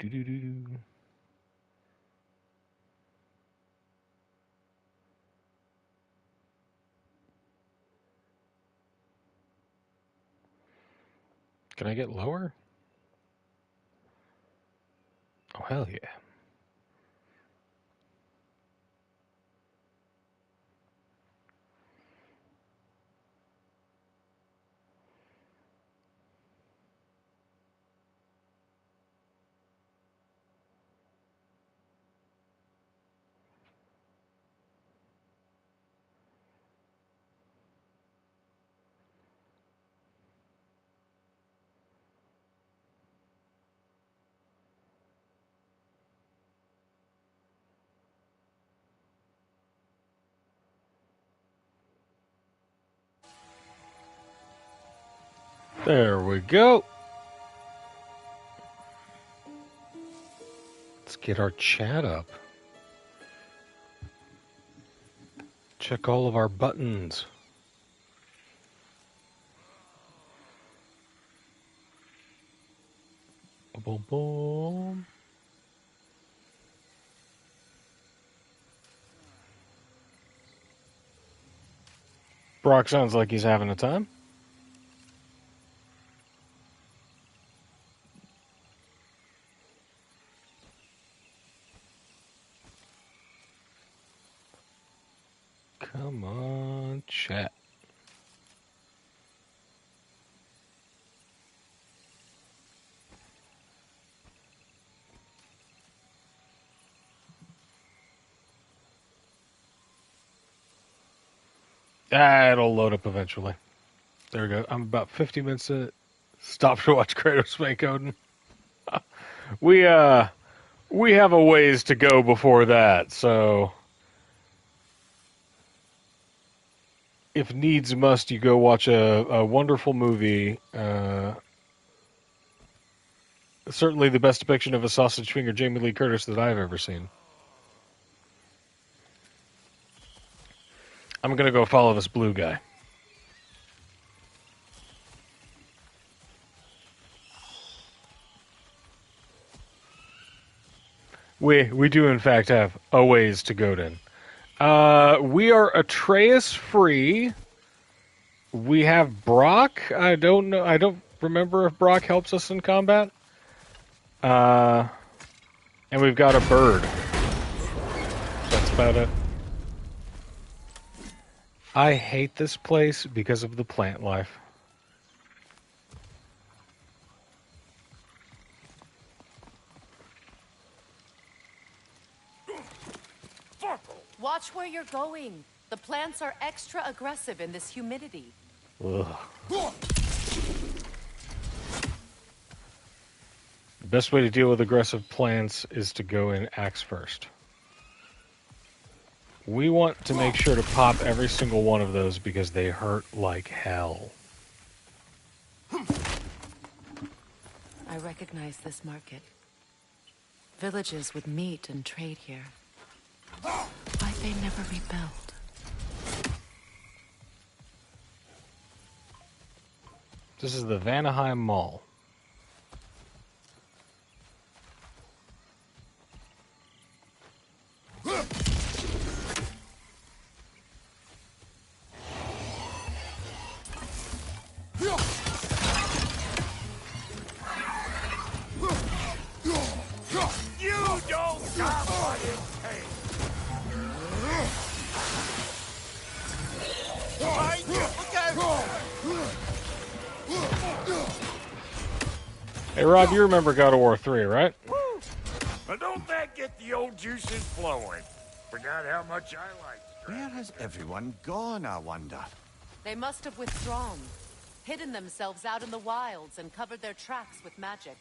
Can I get lower? Oh, hell yeah. There we go. Let's get our chat up. Check all of our buttons. Boom, boom. Brock sounds like he's having a time. Come on, chat. It'll load up eventually. There we go. I'm about 50 minutes in. Stop to watch Kratos make Odin. We have a ways to go before that, so if needs must, you go watch a wonderful movie. Certainly the best depiction of a sausage finger Jamie Lee Curtis that I've ever seen. I'm going to go follow this blue guy. We do, in fact, have a ways to go then. We are Atreus free. We have Brock. I don't know. I don't remember if Brock helps us in combat. And we've got a bird. That's about it. I hate this place because of the plant life. Watch where you're going. The plants are extra aggressive in this humidity. Ugh. The best way to deal with aggressive plants is to go in axe first. We want to make sure to pop every single one of those because they hurt like hell. I recognize this market. Villages would meet and trade here. Why'd they never rebuild? This is the Vanaheim Mall. Hey Rob, you remember God of War 3, right? But don't that get the old juices flowing? Forgot how much I liked it. Where has everyone gone, I wonder? They must have withdrawn, hidden themselves out in the wilds and covered their tracks with magic.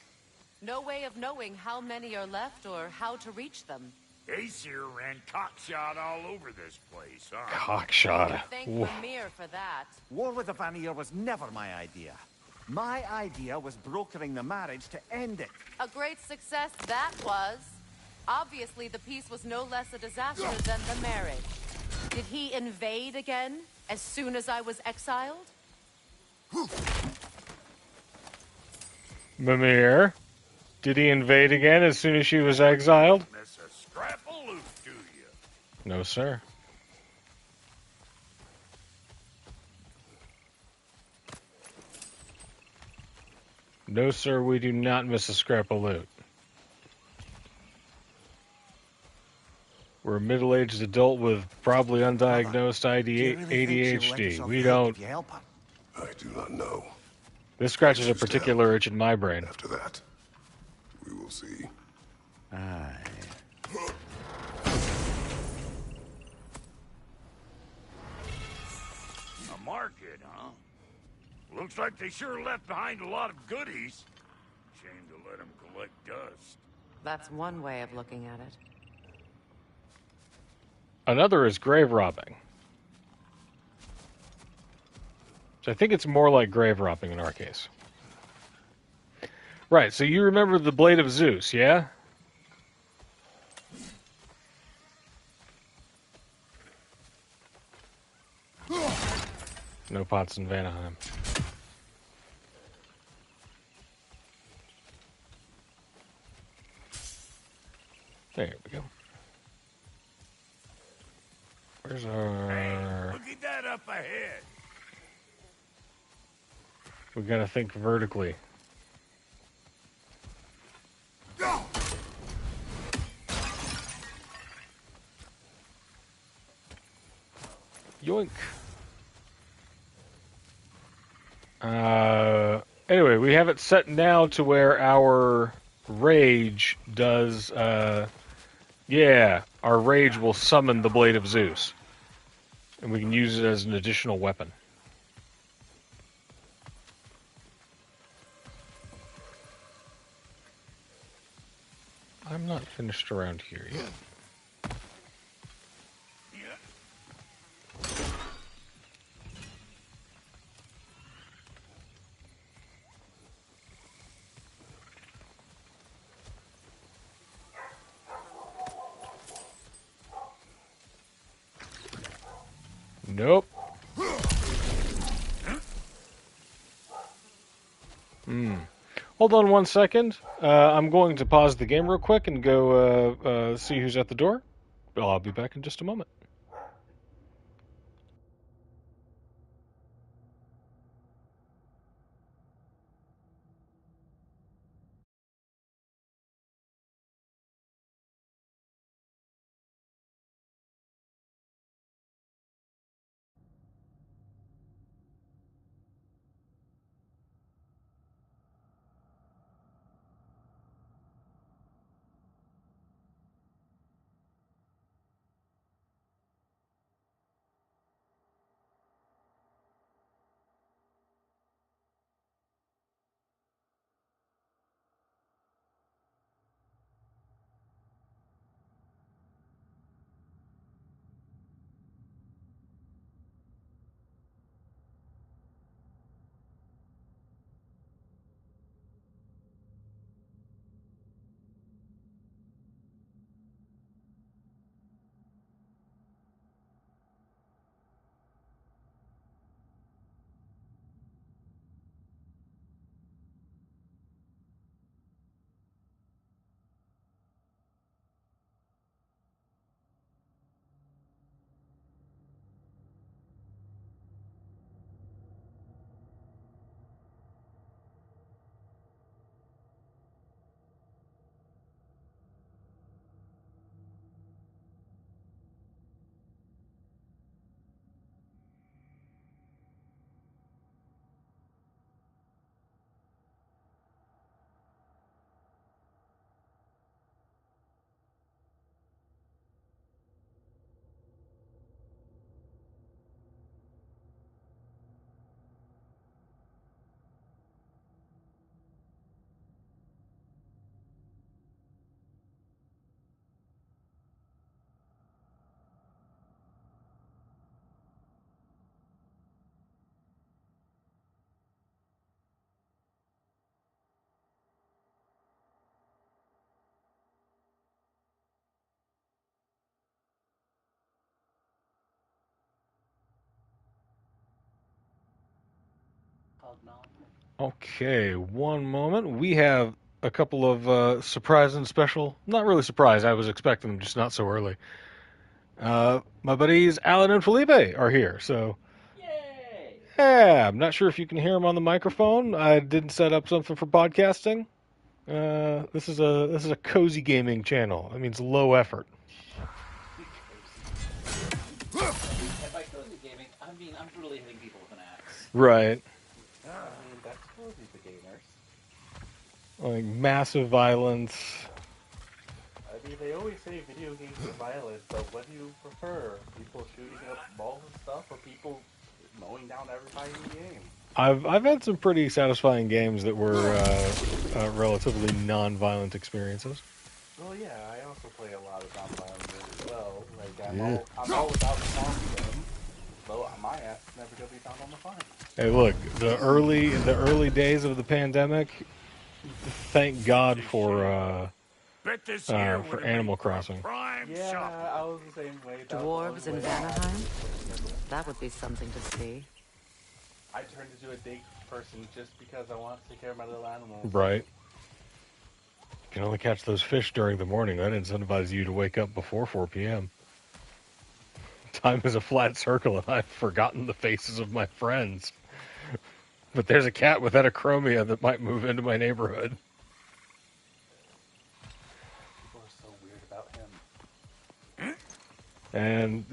No way of knowing how many are left or how to reach them. Aesir ran cockshot all over this place, huh? Cockshot. Thank Mimir for that. War with the Vanir was never my idea. My idea was brokering the marriage to end it. A great success that was. Obviously, the peace was no less a disaster than the marriage. Did he invade again as soon as I was exiled? Mimir. Did he invade again as soon as she was exiled? Miss a scrap of loot, do you? No, sir. No, sir, we do not miss a scrap of loot. We're a middle-aged adult with probably undiagnosed Do you really think she'll let ADHD. herself We help don't. if you help her? I do not know. This scratches a Let's just particular itch in my brain. After that, we will see. Aye. A market, huh? Looks like they sure left behind a lot of goodies. Shame to let them collect dust. That's one way of looking at it. Another is grave robbing. So I think it's more like grave robbing in our case. Right, so you remember the Blade of Zeus, yeah? No pots in Vanaheim. There we go. Where's our... Look at that up ahead. We gotta think vertically. Yoink. Anyway, we have it set now to where our rage does, yeah, our rage will summon the Blade of Zeus. And we can use it as an additional weapon. I'm not finished around here yet. Nope. Hold on one second. I'm going to pause the game real quick and go see who's at the door. I'll be back in just a moment. Okay, one moment. We have a couple of surprise and special. Not really surprise. I was expecting them, just not so early. My buddies Alan and Felipe are here. So, Yay! yeah, I'm not sure if you can hear them on the microphone. I didn't set up something for podcasting. This is a cozy gaming channel. That means low effort. And by cozy gaming, I mean I'm really hitting people with an axe. Right. I mean, that's cozy for gamers. Like massive violence. I mean, they always say video games are violent, but what do you prefer? People shooting up balls and stuff, or people mowing down everybody in the game? I've had some pretty satisfying games that were relatively non-violent experiences. Well, yeah, I also play a lot of non-violent games as well. Like, I'm all about the farm them, so my ass is never gonna be found on the farm. Hey, look, the early days of the pandemic. Thank God for Bet this here for would've Animal made for a Crossing. prime Yeah, shop. I was the same way. That was Dwarves the in only way I- Vanaheim? That would be something to see. I turned into a date person just because I want to take care of my little animals. Right. You can only catch those fish during the morning. That incentivizes you to wake up before 4 p.m. Time is a flat circle, and I've forgotten the faces of my friends. But there's a cat with heterochromia that might move into my neighborhood. People are so weird about him. And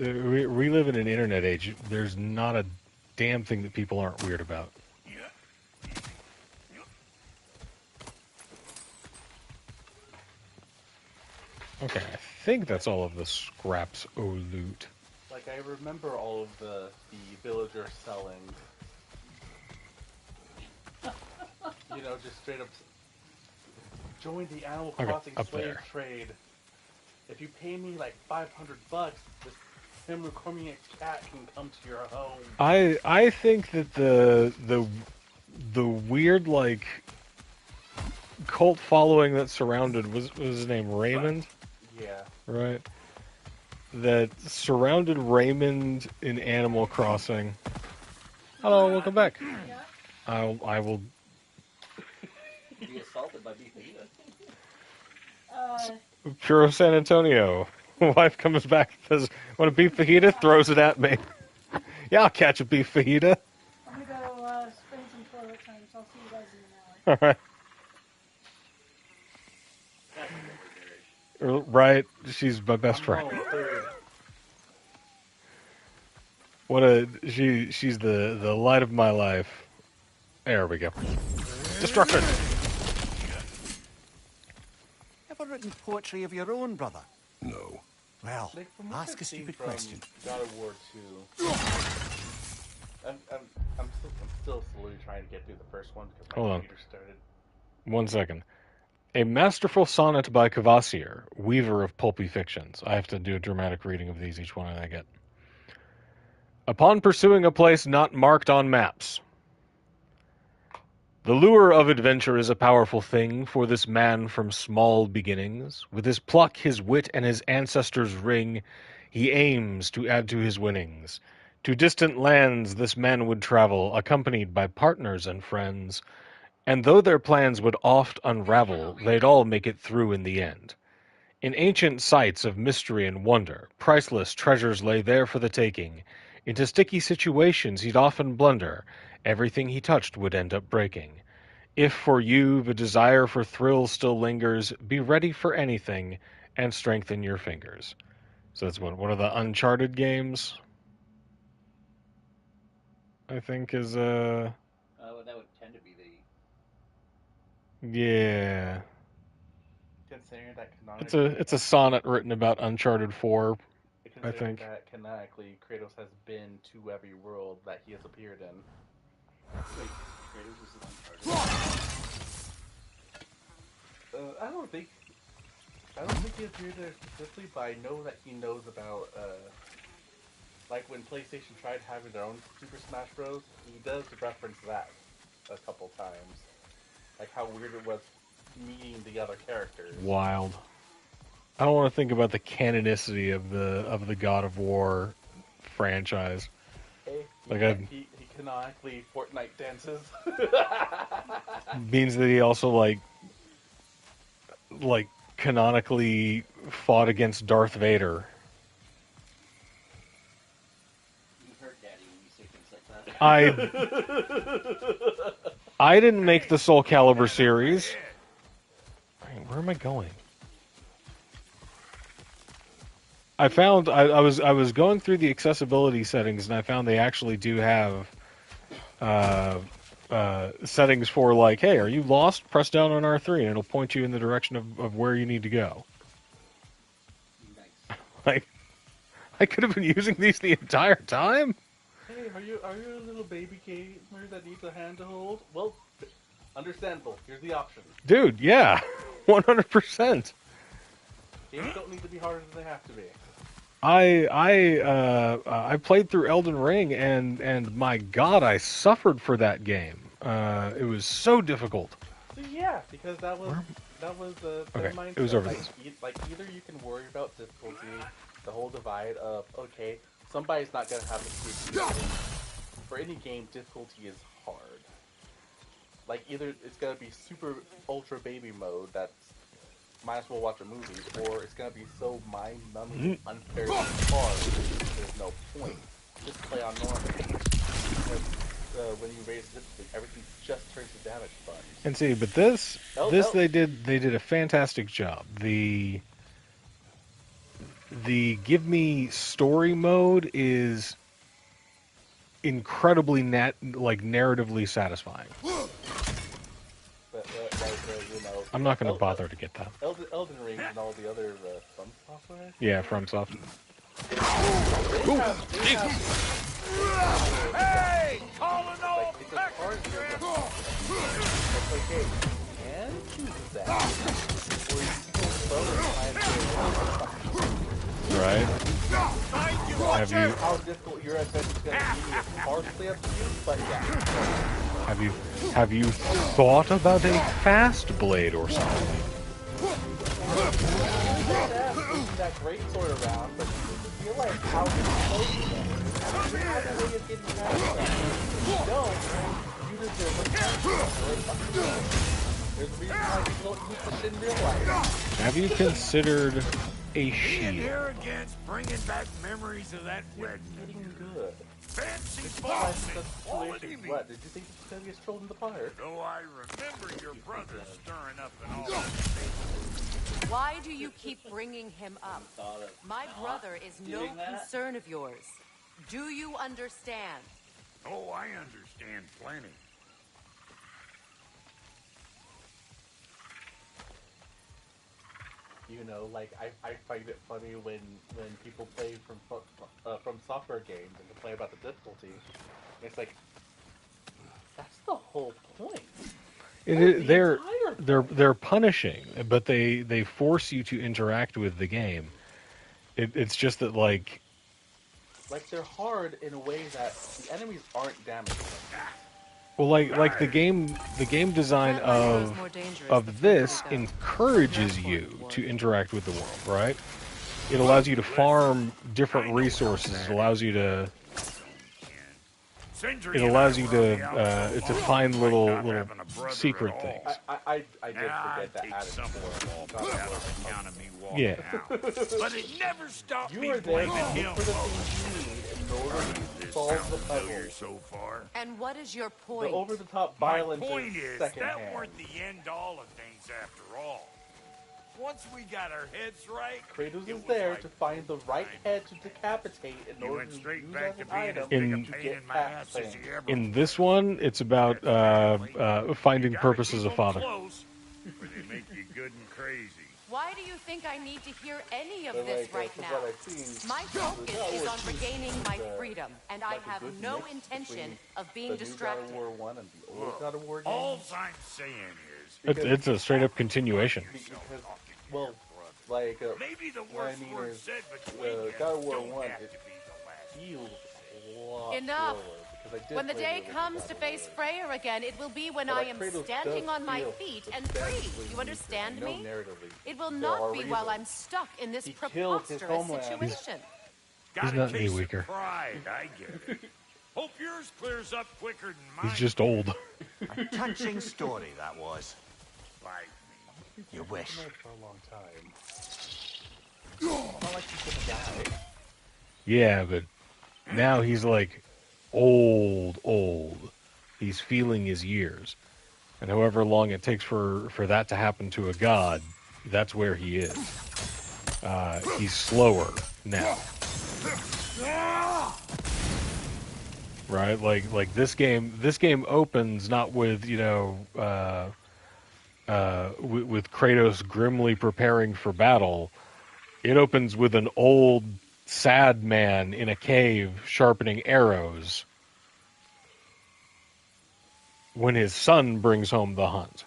we live in an internet age. There's not a damn thing that people aren't weird about. Okay, I think that's all of the scraps o loot. Like, I remember all of the villagers selling. You know, just straight up join the Animal Okay, Crossing up slave there. trade. If you pay me like $500, this hemorrhagic cat can come to your home. I think that the weird like cult following that surrounded was his name Raymond, Yeah. right? That surrounded Raymond in Animal Crossing. Hello, welcome back. I will. Be assaulted by beef eater. Puro San Antonio. Wife comes back and says, "Want a beef fajita?" Throws it at me. Yeah, I'll catch a beef fajita. I'm gonna go spend some toilet time, so I'll see you guys in an hour. All right. That's a marriage. Right, she's my best friend. Oh, third. She's the light of my life. There we go. Destruction. Ever written poetry of your own, brother? No. Well, Like, from what ask I've a seen stupid from question. God of War 2. I'm still slowly trying to get through the first one because my Hold on. computer started. 1 second. A masterful sonnet by Cavassier, weaver of pulpy fictions. I have to do a dramatic reading of these, each one I get. Upon pursuing a place not marked on maps. The lure of adventure is a powerful thing for this man from small beginnings. With his pluck, his wit, and his ancestors' ring, he aims to add to his winnings. To distant lands this man would travel, accompanied by partners and friends. And though their plans would oft unravel, they'd all make it through in the end. In ancient sites of mystery and wonder, priceless treasures lay there for the taking. Into sticky situations he'd often blunder. Everything he touched would end up breaking. If for you the desire for thrills still lingers, be ready for anything and strengthen your fingers. So that's one of the Uncharted games, I think, is That would tend to be the. yeah. Considering that canonically, It's a sonnet written about Uncharted 4. I think. that canonically Kratos has been to every world that he has appeared in. Wait, Kratos is an Uncharted. I don't think he appeared there specifically, but I know that he knows about like when PlayStation tried having their own Super Smash Bros. He does reference that a couple times, like how weird it was meeting the other characters. Wild. I don't want to think about the canonicity of the God of War franchise. Hey, Like he canonically Fortnite dances. means that he also like like canonically fought against Darth Vader. You hurt Daddy when you say things like that. I didn't make the Soul Calibur series. Wait, where am I going? I found I was going through the accessibility settings, and I found they actually do have settings for like, hey, are you lost? Press down on R3, and it'll point you in the direction of where you need to go. Nice. Like, I could have been using these the entire time. Hey, are you a little baby gamer that needs a hand to hold? Well, understandable. Here's the option. Dude, yeah, 100%. Games don't need to be harder than they have to be. I played through Elden Ring, and my God, I suffered for that game. It was so difficult. So yeah, because that was the Okay, mindset. it was over like, this. Like either you can worry about difficulty, the whole divide of okay, somebody's not gonna have the speed. For any game, difficulty is hard. Like either it's gonna be super ultra baby mode that's might as well watch a movie, or it's gonna be so mind-numbing, unfairly hard. There's no point. Just play on normal. Because when you raise the difficulty, everything just turns to damage buttons. And see, but this they did a fantastic job. The give me story mode is incredibly narratively satisfying. But you know, I'm not going to bother to get that. Elden Ring and all the other From software. Yeah, FromSoft. Hey! Calling all It's a hard game. It's okay. And choose that. Or you can both Right? Have you how difficult your adventure is going to be is partially up to you, but yeah. have you thought about a fast blade or something? That great sword around, but you realize how close you are. You have a way of getting past that. If you don't, you deserve a There's a reason why people don't use this in real life. Have you considered a being shield? arrogance, bringing back memories of that wedding. Getting good. Fancy It's boss like and the quality situation. meat. What? Did you think the Soviets trolled in the fire? Though I remember your brother stirring up an all. Why do you keep bringing him up? Thought of My brother is no doing that? concern of yours. Do you understand? Oh, I understand plenty. You know, like I find it funny when people play from software games and complain about the difficulty. It's like that's the whole point. They're punishing, but they force you to interact with the game. It's just that like They're hard in a way that the enemies aren't damaging them. well like the game design of this encourages you to interact with the world, right? It allows you to farm different resources. It allows you to find little secret things. I did forget that added Yeah. But it never stopped You me are there to blaming look him. for the things you need in order to solve the Familiar puzzle. so far. And what is your The point? over-the-top My violence point is is secondhand. that weren't the end all of things after all. Once we got our heads right, Kratos it is was there like to find the right head to decapitate in he order went to straight use back as to an being as item big a In- to pain get in my past ass as things. he ever In this one, it's about finding You gotta purposes keep of 'em father. Close, or they make you good and crazy. Why do you think I need to hear any of But this right from now? what I've seen, My focus is on regaining my the- freedom, and I like a have good no mix intention between of being the new God distracted. of War 1 and the old God of War game. All I'm saying is, It's a straight up continuation. Because, well, like, maybe the what I worst mean word is, said between you God of War don't 1, have it to be the last. feels a lot Enough. slower, because I did When the play day original comes God to of face War. Freya'd again, it will be when But, I like, am Kratos standing does on my feel feet and free. substantially You understand weaker. I know me? narratively, It will there not are be while I'm reasons. stuck in this He killed his preposterous homeland. situation. Got not a any case weaker. of pride, I get it. Hope yours clears up quicker than mine. He's just old. A touching story that was. Bite You wish. Been old for a long time. It's not like he's gonna die. Yeah, but now he's like old. He's feeling his years. And however long it takes for that to happen to a god, that's where he is. He's slower now. Right? Like this game opens not with, with Kratos grimly preparing for battle. It opens with an old, sad man in a cave sharpening arrows when his son brings home the hunt.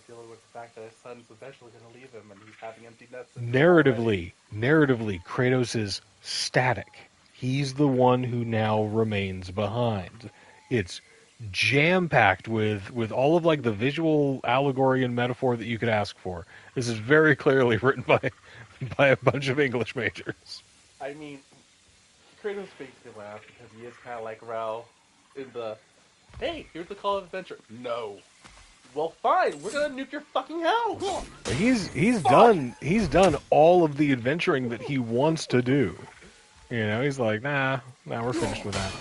Dealing with the fact that his son's eventually going to leave him and he's having empty nets. Narratively, Kratos is static. He's the one who now remains behind. It's jam-packed with all of like the visual allegory and metaphor that you could ask for. This is very clearly written by a bunch of English majors. I mean, Kratos makes me laugh because he is kind of like Rao in the, hey, here's the call of adventure. No. Well, fine, we're gonna nuke your fucking house. He's done all of the adventuring that he wants to do. He's like, nah, we're finished with that.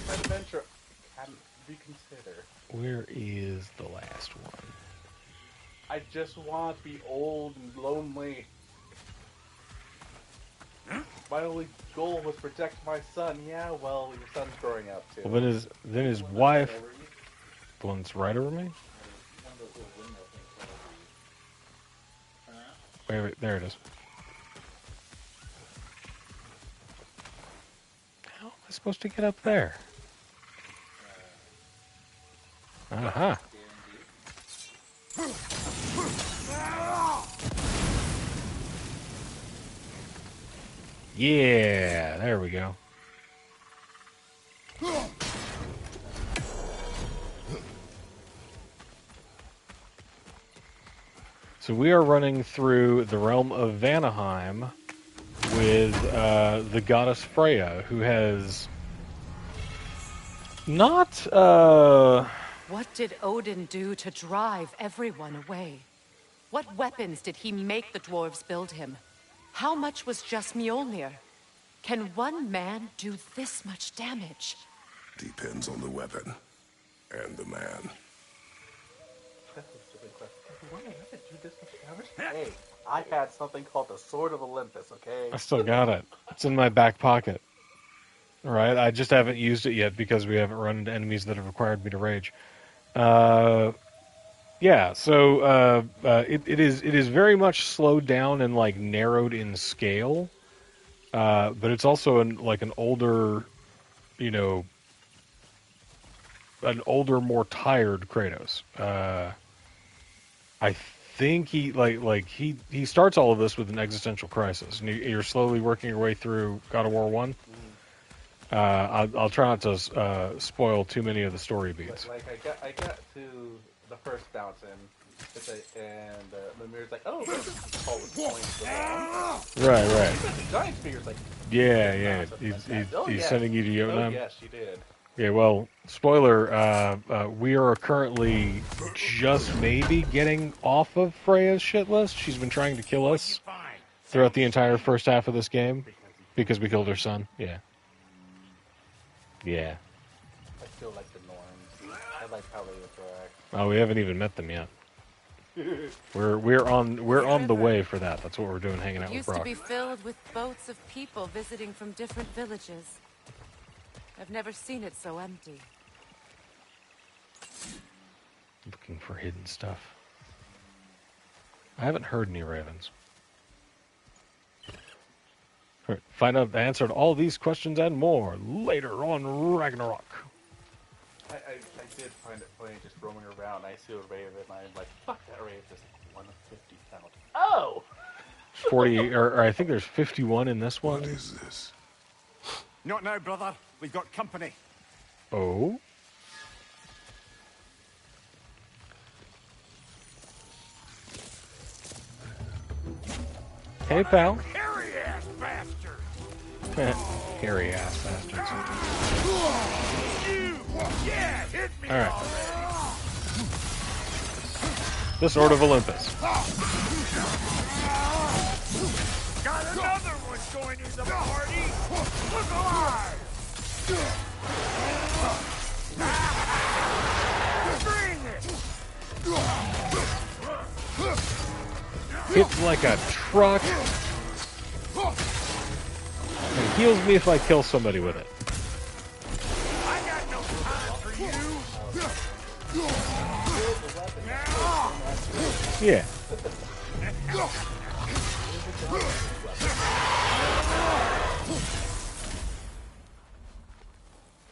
That adventure can reconsider. Where is the last one? I just want to be old and lonely. My only goal was protect my son. Yeah, well, your son's growing up too. Well, then his wife, the one that's right over me. Wait, there it is. How am I supposed to get up there? Uh-huh. Yeah, there we go. So we are running through the realm of Vanaheim with the goddess Freya, who has not... What did Odin do to drive everyone away? What weapons did he make the dwarves build him? How much was just Mjolnir? Can one man do this much damage? Depends on the weapon and the man. That's a stupid question. Why did I do this much damage? Hey, I had something called the Sword of Olympus, okay? I still got it. It's in my back pocket. Right? I just haven't used it yet because we haven't run into enemies that have required me to rage. Yeah, so it is very much slowed down and like narrowed in scale, but it's also an older, more tired Kratos. I think he starts all of this with an existential crisis, and you're slowly working your way through God of War 1. I'll try not to spoil too many of the story beats. I got to the first mountain, and Mimir's like, "Oh, this is called the point." Right. The giant speaker's like, Yeah. He's sending you to Jotunheim. Oh yes, she did. Yeah, well, spoiler, we are currently just maybe getting off of Freya's shit list. She's been trying to kill us throughout the entire first half of this game because we killed her son. Yeah. I still like the norms. I like how they interact. Oh, we haven't even met them yet. We're on the way for that. That's what we're doing, hanging out with Used Brock. to be filled with boats of people visiting from different villages. I've never seen it so empty. Looking for hidden stuff. I haven't heard any ravens. All right, find out the answer to all these questions and more later on Ragnarok. I did find it funny just roaming around. I see a raven, and I'm like, fuck that raven, just 150 pounds. Oh! 40, or I think there's 51 in this one. What is this? Not now, brother. We've got company. Oh? Hey, pal. Hairy-ass bastard! Hairy-ass bastards. Yeah, hit me All right. already! The Sword of Olympus. Got another one joining the party! Look alive! Bring it! Hits like a truck. And heals me if I kill somebody with it. I got no time for you! Yeah.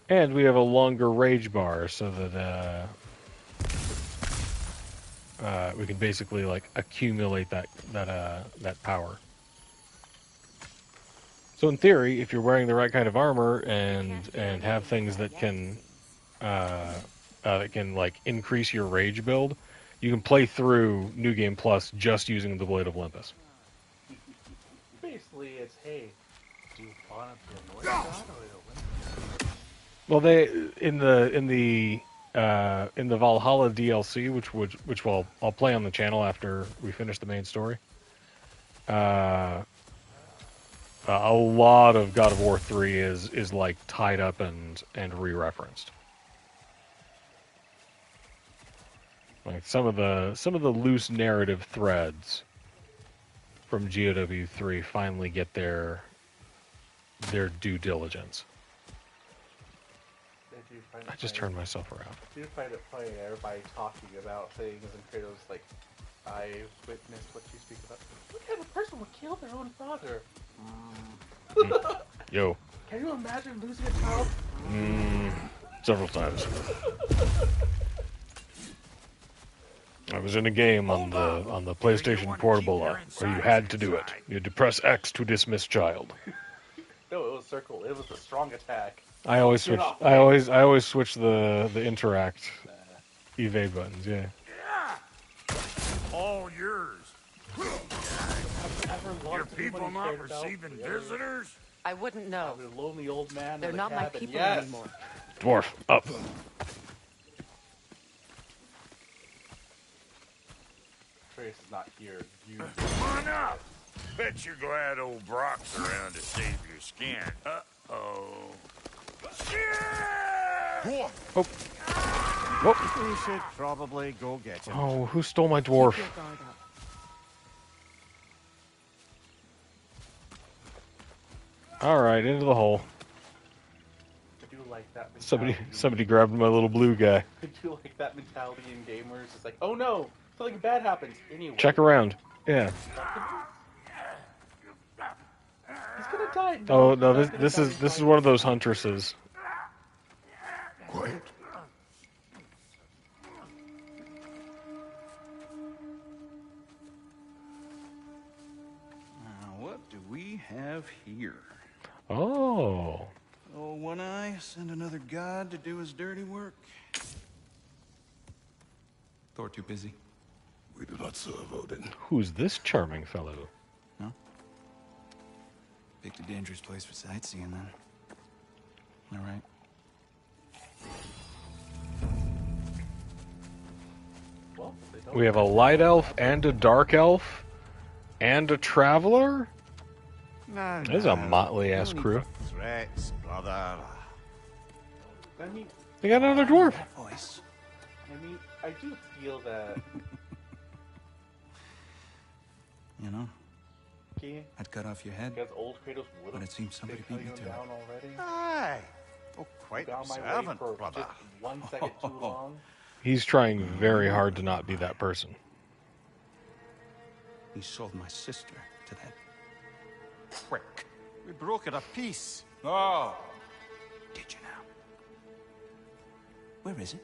And we have a longer rage bar so that we can basically like accumulate that power. So in theory, if you're wearing the right kind of armor and have things that can like increase your rage build, you can play through New Game Plus just using the Blade of Olympus. Basically, it's hey, do you want to be a God or a Well, they in the Valhalla DLC, which I'll play on the channel after we finish the main story. A lot of God of War 3 is like tied up and re-referenced. Like some of the loose narrative threads from GoW 3 finally get their due diligence. I just turned myself around. Do you find it funny everybody talking about things and Kratos like, I witnessed what you speak about. What kind of person would kill their own father? Yo. Can you imagine losing a child? Several times. I was in a game on the PlayStation Portable where you had to do it. You had to press X to dismiss child. No, it was circle. It was the strong attack. I always switch. I always switch the interact evade buttons. Yeah. All yours. Your people not receiving visitors? I wouldn't know. I'm a lonely old man. They're in not the my cabin. people Yes. anymore. Dwarf up. Trace is not here. You. Come on up. Bet you're glad old Brock's around to save your skin. Uh-oh. Oh. We should probably go get him. Oh, who stole my dwarf? Keep your guard up. All right, into the hole. I do like that mentality. Somebody grabbed my little blue guy. I do like that mentality in gamers. It's like, oh no, something bad happens anyway. Check around. Yeah. He's gonna die. Oh no, this is one of those huntresses. Quiet. Now, what do we have here? Oh. Oh, One Eye, send another god to do his dirty work. Thor too busy. We do not serve Odin. Who's this charming fellow? No? Picked a dangerous place for sightseeing, then. All right. Well, they don't. We have a light elf and a dark elf and a traveler. No, This is a motley ass no need crew. for threats, brother. I mean, They got another dwarf. That voice. I do feel that. You know, Key, I'd cut off your head, because old Kratos would but have it seems somebody beat me to it. down already. Aye. Oh, quite Got my way observant, for brother. just 1 second too long. He's trying very hard to not be that person. He sold my sister to that prick. We broke it a piece. Oh! Did you now? Where is it?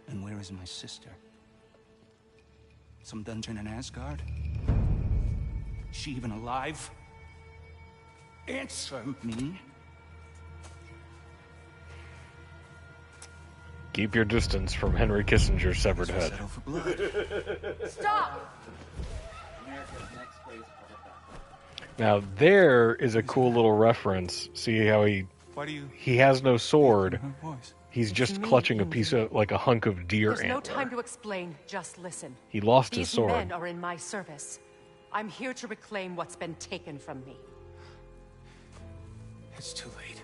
And where is my sister? Some dungeon in Asgard? Is she even alive? Answer me. Keep your distance from Henry Kissinger's severed head. Settle for blood. Stop! America's next place for the Now there is a cool little reference. See how Why do you he has no sword. her voice? He's It's just me, clutching a Indy. piece of, like a hunk of deer There's no antler. time to explain, just listen. He lost These his sword. men are in my service. I'm here to reclaim what's been taken from me. It's too late.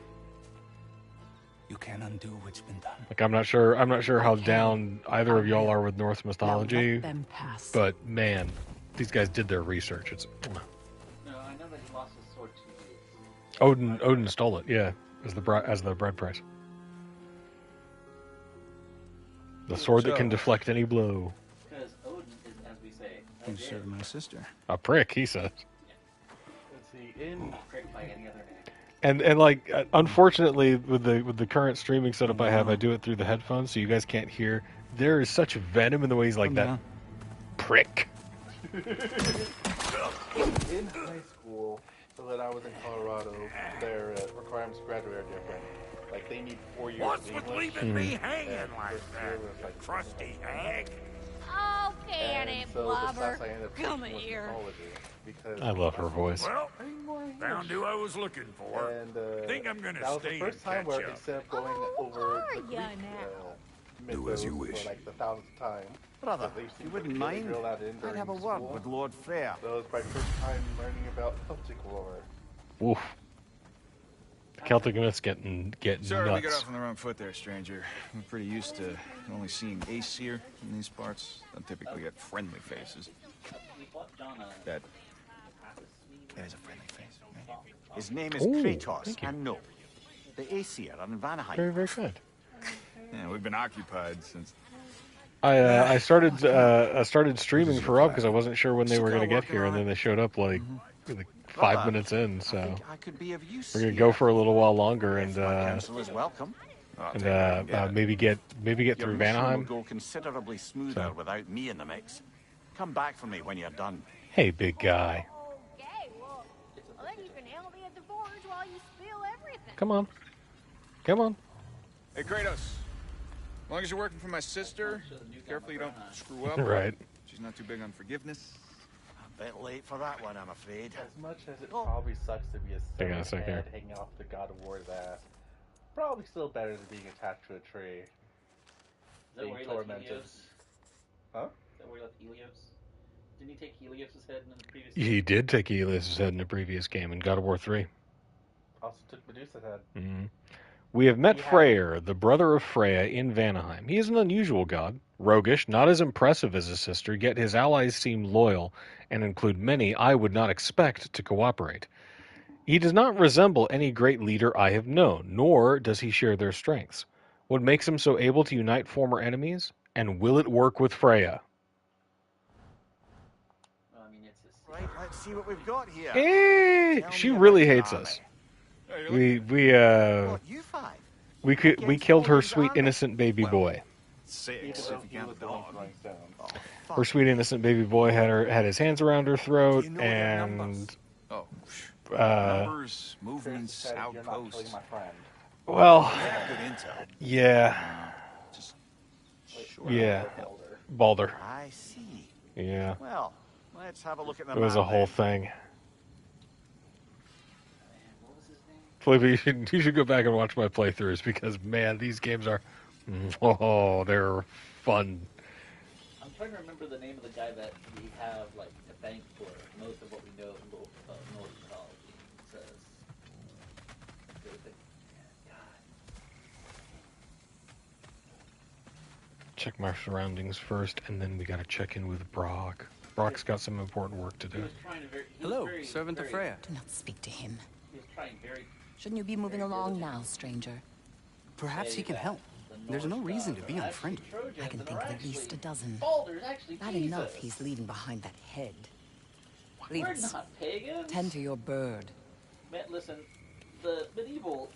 You can't undo what's been done. Like, I'm not sure how can. down either of y'all are with Norse Now mythology, let them pass. but man, these guys did their research. It's No, I know that he lost his sword 2 years. Odin stole it, yeah, as the bride price. The sword that can deflect any blow. Because Odin is, as we say, You served my sister. A prick, he says. Let's see, in pricked by any other man. And like, unfortunately, with the current streaming setup I have, I do it through the headphones, so you guys can't hear. There is such venom in the way he's like that. Prick. in high school, when I was in Colorado, their requirements to graduate are different. Like, they need 4 years What's of with English. leaving me hanging and like first that, year was, like, crusty hag? Oh, can And it, so the blubber? class I ended up Come taking was here. mythology, because I love her voice. Well, found who I was looking for. And Think I'm gonna that was stay the first and time catch where up. instead of going Oh, over are the ya Greek now? Do as you mythos wish. for like the 1000th time, Brother, they seem you to wouldn't really mind? drill that in I'd during have a word school. with Lord Freya'd. So it was my first time learning about Celtic lore. Woof. The Celtic myths getting Sorry, we got nuts. off on the wrong foot there, stranger. We're pretty used to only seeing Aesir in these parts. Don't typically get friendly faces. We fought John That is a friendly face. Right? His name is Ooh, Kratos, thank you. and no, the Aesir are in Vanaheim. Very, very good. Yeah, we've been occupied since. I started streaming for Rob because I wasn't sure when they were going to get here, and then they showed up like 5 Brother, minutes in. I So think I could be of use we're gonna here. go for a little while longer and My counsel is welcome. I'll take what I can get. maybe get Your through mission will Vanaheim. go considerably smoother So. without me in the mix. Come back for me when you're done. Hey, big guy, Okay, well, then you can help me at the forge while you spill everything. come on, come on. Hey, Kratos. As long as you're working for my sister, careful you don't screw up. Right. She's not too big on forgiveness. A bit late for that one, I'm afraid. As much as it probably sucks to be a Hang on a sec head here. hanging off the God of War's ass, probably still better than being attached to a tree. Is that Being where he left tormented. Helios? Huh? Is that where he left Helios? Didn't he take Helios' head in the previous He did take Helios' head in the previous game in God of War 3. Also took Medusa's head. Mhm. We have met He had- Freyr, the brother of Freya, in Vanaheim. He is an unusual god, roguish, not as impressive as his sister, yet his allies seem loyal and include many I would not expect to cooperate. He does not resemble any great leader I have known, nor does he share their strengths. What makes him so able to unite former enemies? And will it work with Freya? Well, I mean, it's his Right, let's see what we've got here. Tell She me really about your hates army. us. Hey, you're What, you five? We killed her sweet innocent baby boy. Six, Even if though you he count was the the one dog. throwing stones. Oh, Her fuck. sweet innocent baby boy had his hands around her throat You know their and numbers. Oh, uh, numbers, Chris movements, said, "You're not killing outposts. my friend." well, Good intel. yeah, Just yeah, Elder. Balder. I see. Yeah, Well, let's have a look at the it was map a whole then. thing. Man, what was his name? Felipe, you should go back and watch my playthroughs because man, these games are, they're fun. I'm trying to remember the name of the guy that we have like to thank for most of what we know of Norse mythology. It says, God, Check my surroundings first, and then we got to check in with Brock. Brock's got some important work to he do. was trying to very. He was Hello, very, servant of very- Freya. Do not speak to him. He was trying very. Shouldn't you be moving along now, stranger? Perhaps he can help. There's no reason to be unfriendly. I can think of at least a dozen. Baldur's actually Not Jesus. enough he's leaving behind that head. We're Please, not pagans. tend to your bird. Man, listen, the medieval.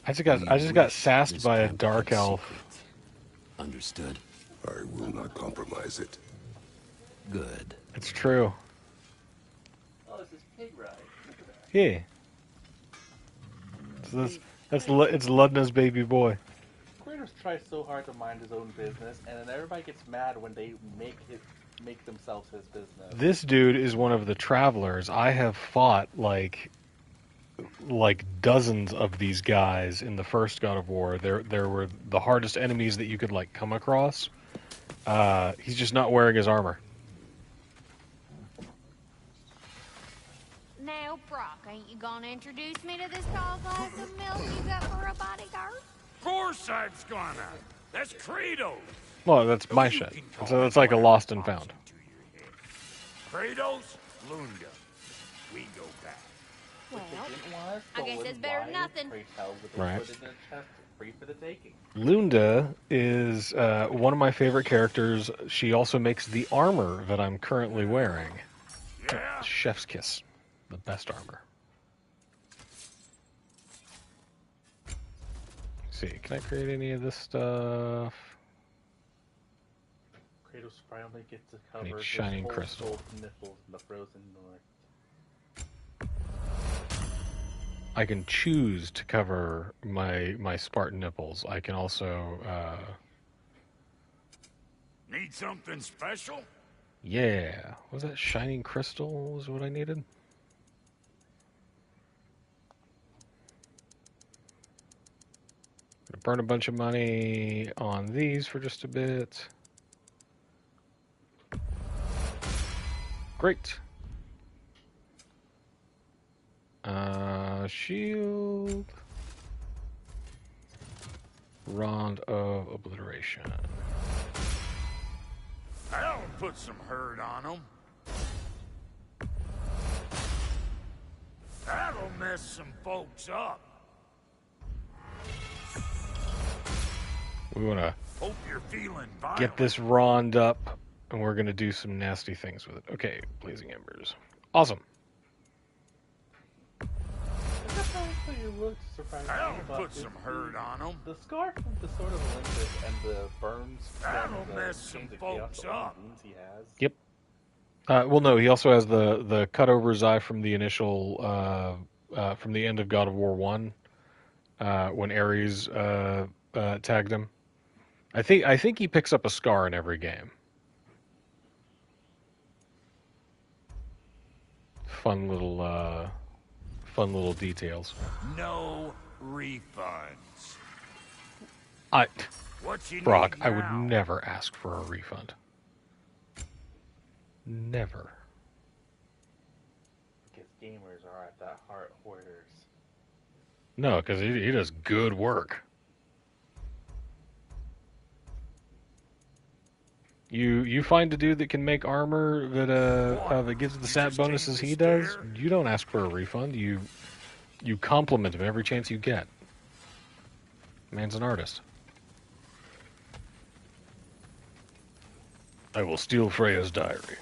I just got sassed by a dark elf. Understood. I will not compromise it. Good. It's true. Oh, this is pig ride. Look at that. Yeah. So it's Ludna's baby boy. Kratos tries so hard to mind his own business, and then everybody gets mad when they make themselves his business. This dude is one of the travelers I have fought like like dozens of these guys in the first God of War. There were the hardest enemies that you could like come across. He's just not wearing his armor. Now, Brock, ain't you gonna introduce me to this tall glass of milk you got for a bodyguard? Of course I've gone out. That's Kratos. Well, that's my shit. So it's like a lost and found. Kratos, Lunda. We go back. Well, I I guess it's better than nothing. Right. Free for the taking. Lunda is one of my favorite characters. She also makes the armor that I'm currently wearing. Yeah. Chef's kiss. The best armor. Let's see, can I create any of this stuff? Kratos finally gets to I need cover his shining whole crystal. soul nipples in the frozen north. I can choose to cover my Spartan nipples. I can also, Need something special? yeah. Was that shining crystal was what I needed? Gonna burn a bunch of money on these for just a bit. Great. Shield. Rod of Obliteration. That'll put some hurt on them. That'll mess some folks up. We want to Hope you're feeling violent. get this rond up, and we're going to do some nasty things with it. Okay, Blazing Embers. Awesome. That'll put some hurt on them. The scar from the Sword of Olympus and the burns That'll from the mess some Chains of Chaos, folks the only up. wounds he has. Yep. Well, no, he also has the cut over his eye from the initial, from the end of God of War 1, when Ares tagged him. I think he picks up a scar in every game. Fun little details. No refunds. What you Brock, need I would now? never ask for a refund. Never. Because gamers are at that heart hoarders. No, because he does good work. You find a dude that can make armor that gives the stat bonuses he does. You don't ask for a refund. You compliment him every chance you get. Man's an artist. I will steal Freya's diary.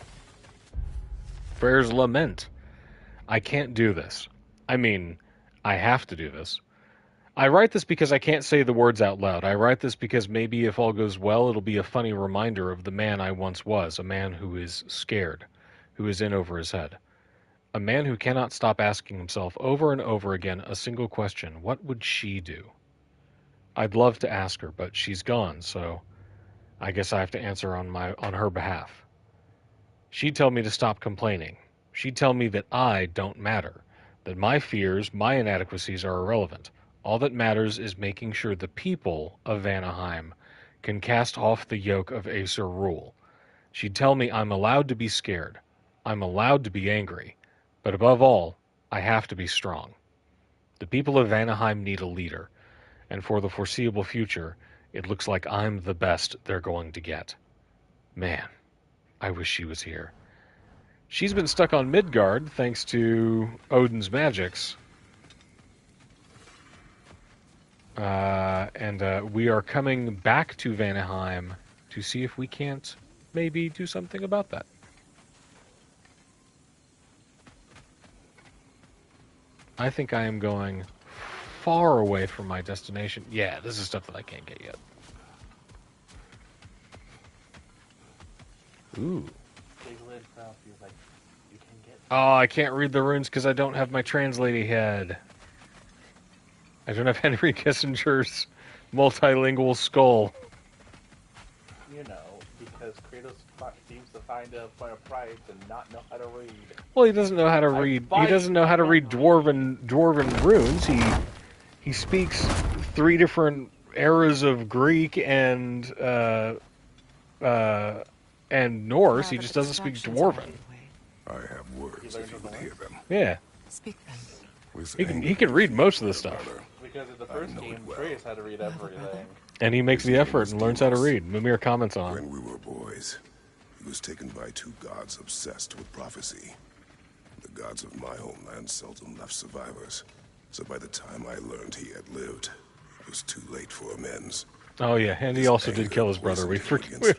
Freya's lament. I can't do this. I mean, I have to do this. I write this because I can't say the words out loud. I write this because maybe if all goes well, it'll be a funny reminder of the man I once was, a man who is scared, who is in over his head. A man who cannot stop asking himself over and over again a single question: what would she do? I'd love to ask her, but she's gone, so I guess I have to answer on her behalf. She'd tell me to stop complaining. She'd tell me that I don't matter, that my fears, my inadequacies are irrelevant. All that matters is making sure the people of Vanaheim can cast off the yoke of Aesir rule. She'd tell me I'm allowed to be scared. I'm allowed to be angry. But above all, I have to be strong. The people of Vanaheim need a leader, and for the foreseeable future, it looks like I'm the best they're going to get. Man, I wish she was here. She's been stuck on Midgard thanks to Odin's magics. And we are coming back to Vanaheim to see if we can't maybe do something about that. I think I am going far away from my destination. Yeah, this is stuff that I can't get yet. Ooh. Oh, I can't read the runes because I don't have my translating head. I don't have Henry Kissinger's multilingual skull. You know, because because Kratos seems to find a point of pride and not know how to read. Well, he doesn't know how to read. He doesn't know how to read dwarven runes. He speaks 3 different eras of Greek and Norse. He just doesn't speak Dwarven. I have words if you would hear them. Yeah. Speak them. He can read most of the stuff. Because in the first game, Atreus had to read everything. And he makes the effort and learns how to read. Mimir comments on it. When we were boys, he was taken by 2 gods obsessed with prophecy. The gods of my homeland seldom left survivors. So by the time I learned he had lived, it was too late for amends. Oh yeah, and he also did kill his brother. We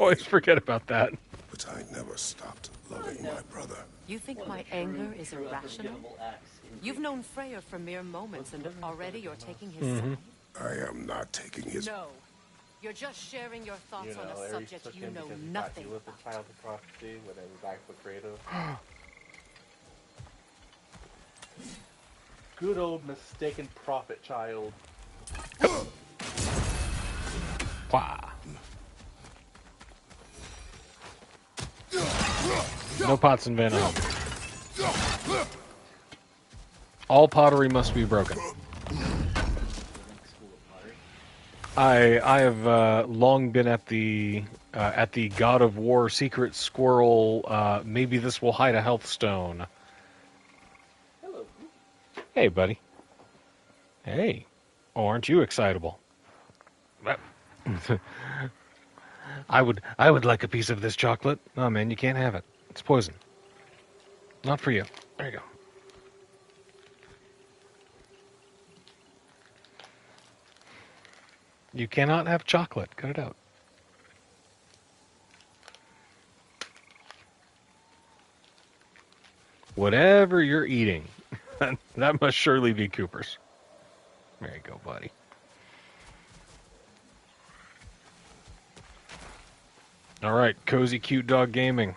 always forget about that. But I never stopped loving my brother. You think my anger is irrational? You've known Freyr for mere moments, and already you're taking his side? I am not taking his... No. You're just sharing your thoughts on a Ares subject took you him know because he nothing thought he was the child of prophecy when they were back with Kratos. Good old mistaken prophet child. Wow. No pots and Van Helm. All pottery must be broken. I have long been at the God of War secret squirrel. Maybe this will hide a health stone. Hello. Hey, buddy. Hey. Oh, aren't you excitable? I would like a piece of this chocolate. Oh man, you can't have it. It's poison. Not for you. There you go. You cannot have chocolate. Cut it out. Whatever you're eating, that must surely be Cooper's. There you go, buddy. All right, Cozy Cute Dog Gaming.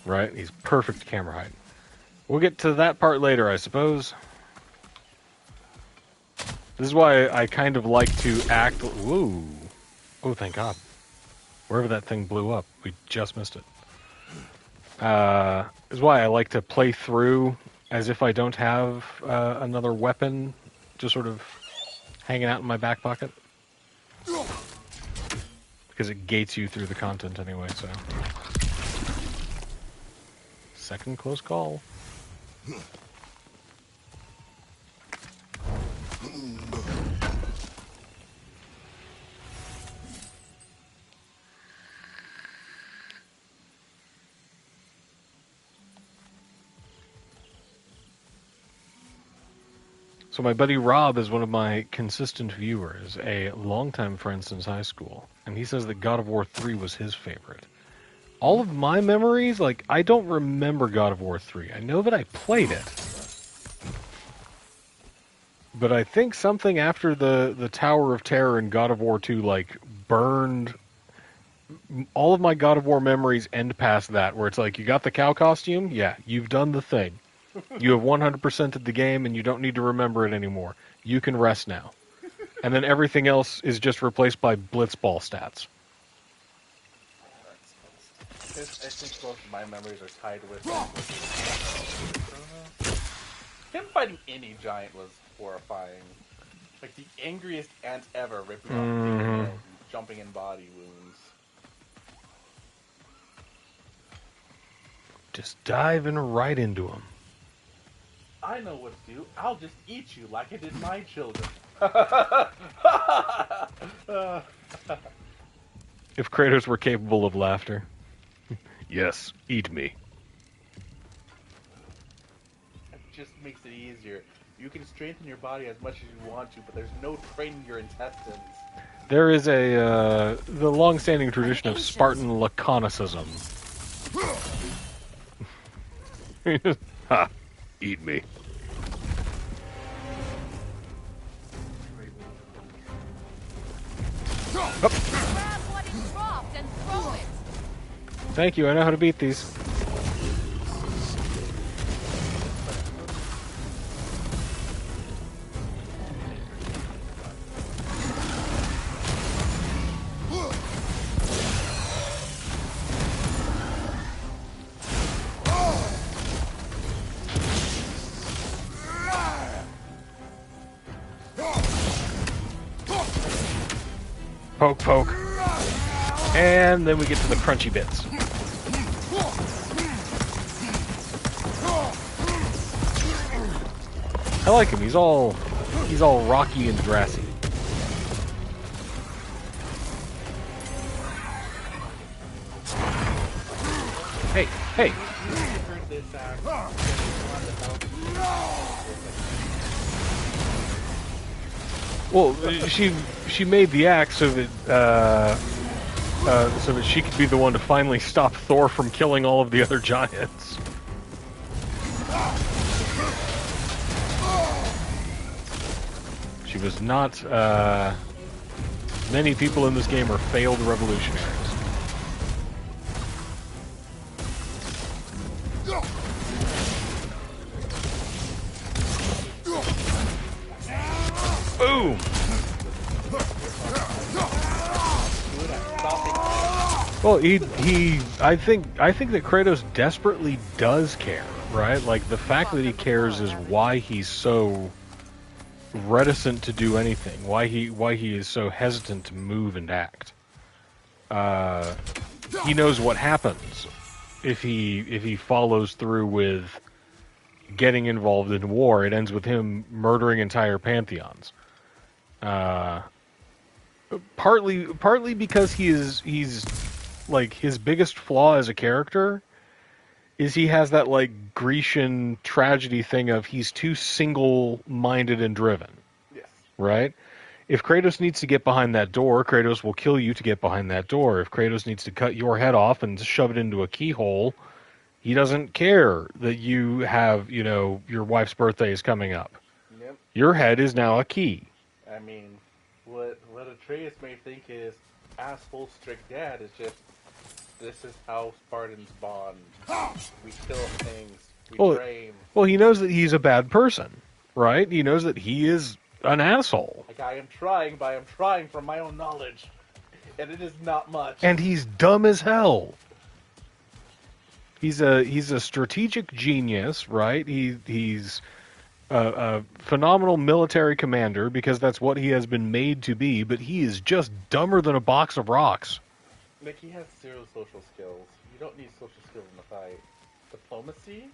Right, he's perfect camera height. We'll get to that part later, I suppose. This is why I kind of like to act... Whoa. Oh, thank God. Wherever that thing blew up, we just missed it. This is why I like to play through as if I don't have another weapon just sort of hanging out in my back pocket. Because it gates you through the content anyway, so... Second close call. So my buddy Rob is one of my consistent viewers, a longtime friend since high school, and he says that God of War 3 was his favorite. All of my memories, like, I don't remember God of War 3. I know that I played it. But I think something after the Tower of Terror in God of War 2, like, burned... All of my God of War memories end past that, where it's like, you got the cow costume? Yeah, you've done the thing. You have 100%ed the game, and you don't need to remember it anymore. You can rest now. And then everything else is just replaced by blitzball stats. I think most of my memories are tied with him fighting any giant was horrifying. Like the angriest ant ever ripping off and jumping in body wounds. Just diving right into him. I know what to do. I'll just eat you like I did my children. If Kratos were capable of laughter. Yes, eat me. It just makes it easier. You can strengthen your body as much as you want to, but there's no training your intestines. There is the long-standing tradition of Spartan laconicism. Ha! Eat me. Grab what is dropped and throw it. Thank you, I know how to beat these. poke, poke. And then we get to the crunchy bits. I like him. He's all rocky and grassy. Hey, hey. Well, she made the axe so that she could be the one to finally stop Thor from killing all of the other giants. She was not. Many people in this game are failed revolutionaries. Boom! Well, I think that Kratos desperately does care, right? Like, the fact that he cares is why he's so reticent to do anything, why he is so hesitant to move and act. He knows what happens if he follows through with getting involved in war. It ends with him murdering entire pantheons. Partly because he's like, his biggest flaw as a character is he has that, like, Grecian tragedy thing of he's too single-minded and driven. Yes. Right? If Kratos needs to get behind that door, Kratos will kill you to get behind that door. If Kratos needs to cut your head off and shove it into a keyhole, he doesn't care that you have, your wife's birthday is coming up. Yep. Your head is now a key. I mean, what Atreus may think is asshole strict dad is just, this is how Spartans bond. We kill things. We train. Well, he knows that he's a bad person, right? He knows that he is an asshole. Like, I am trying, but I am trying from my own knowledge. And it is not much. And he's dumb as hell. He's a strategic genius, right? He's a phenomenal military commander because that's what he has been made to be, but he is just dumber than a box of rocks. Like, he has zero social skills. You don't need social skills in the fight. Diplomacy?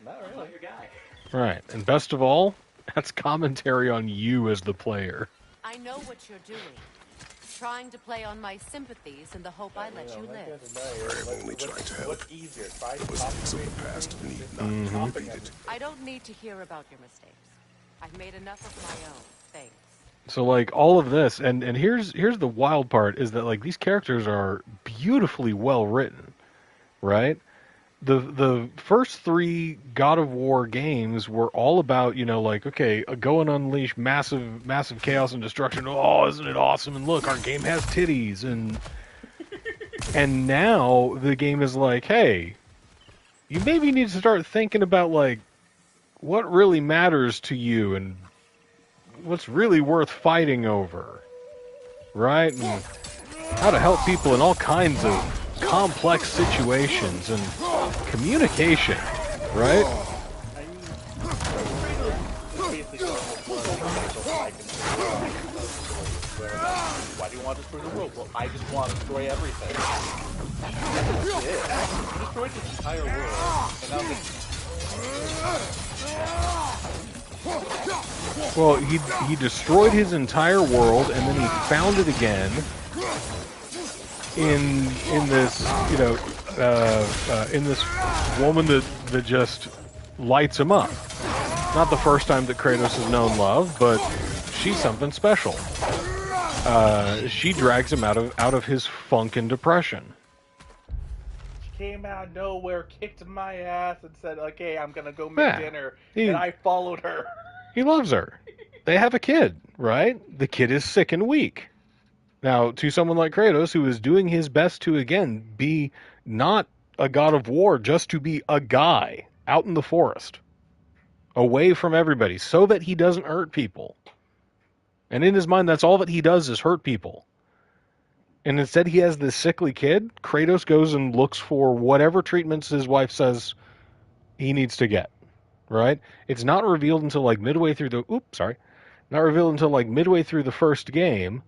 Not really. Your guy. Right, and best of all, that's commentary on you as the player. I know what you're doing. Trying to play on my sympathies in the hope I let you live. I'm only trying to help. What's easier? The mistakes of the past need not be repeated. I don't need to hear about your mistakes. I've made enough of my own. Thanks. So, like, all of this, and here's the wild part, is that, like, these characters are beautifully well written, right? The first 3 God of War games were all about, like, okay, go and unleash massive chaos and destruction. Oh, isn't it awesome? And look, our game has titties. And now the game is like, hey, you maybe need to start thinking about, like, what really matters to you and what's really worth fighting over, right? And how to help people in all kinds of complex situations and communication, right? Why do you want to destroy the world? Well, I just want to destroy everything. That's it. He destroyed his entire world, and now Well, he destroyed his entire world, and then he found it again in this, in this woman that just lights him up. Not the first time that Kratos has known love, but she's something special. She drags him out of his funk and depression. She came out of nowhere, kicked my ass, and said, "Okay, I'm gonna go make dinner," and I followed her. He loves her. They have a kid, right? The kid is sick and weak. Now, to someone like Kratos, who is doing his best to, again, be not a god of war, just to be a guy out in the forest, away from everybody, so that he doesn't hurt people. And in his mind, that's all that he does is hurt people. And instead he has this sickly kid. Kratos goes and looks for whatever treatments his wife says he needs to get, right? It's not revealed until like midway through the... Not revealed until like midway through the first game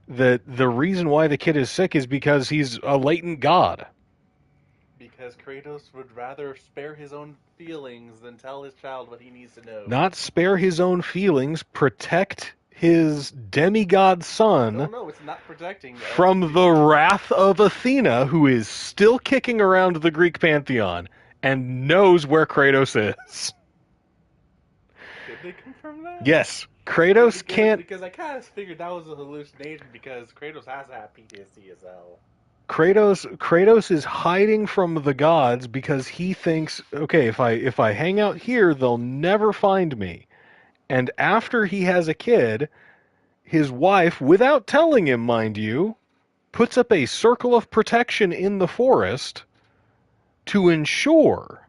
that the reason why the kid is sick is because he's a latent god. Because Kratos would rather spare his own feelings than tell his child what he needs to know. Not spare his own feelings, protect his demigod son No, it's not protecting. From the wrath of Athena, who is still kicking around the Greek pantheon and knows where Kratos is. Did they confirm that? Yes, Kratos can't... Because I kind of figured that was a hallucination because Kratos has had PTSD as hell. Kratos is hiding from the gods because he thinks, okay, if I hang out here, they'll never find me. And after he has a kid, his wife, without telling him, mind you, puts up a circle of protection in the forest to ensure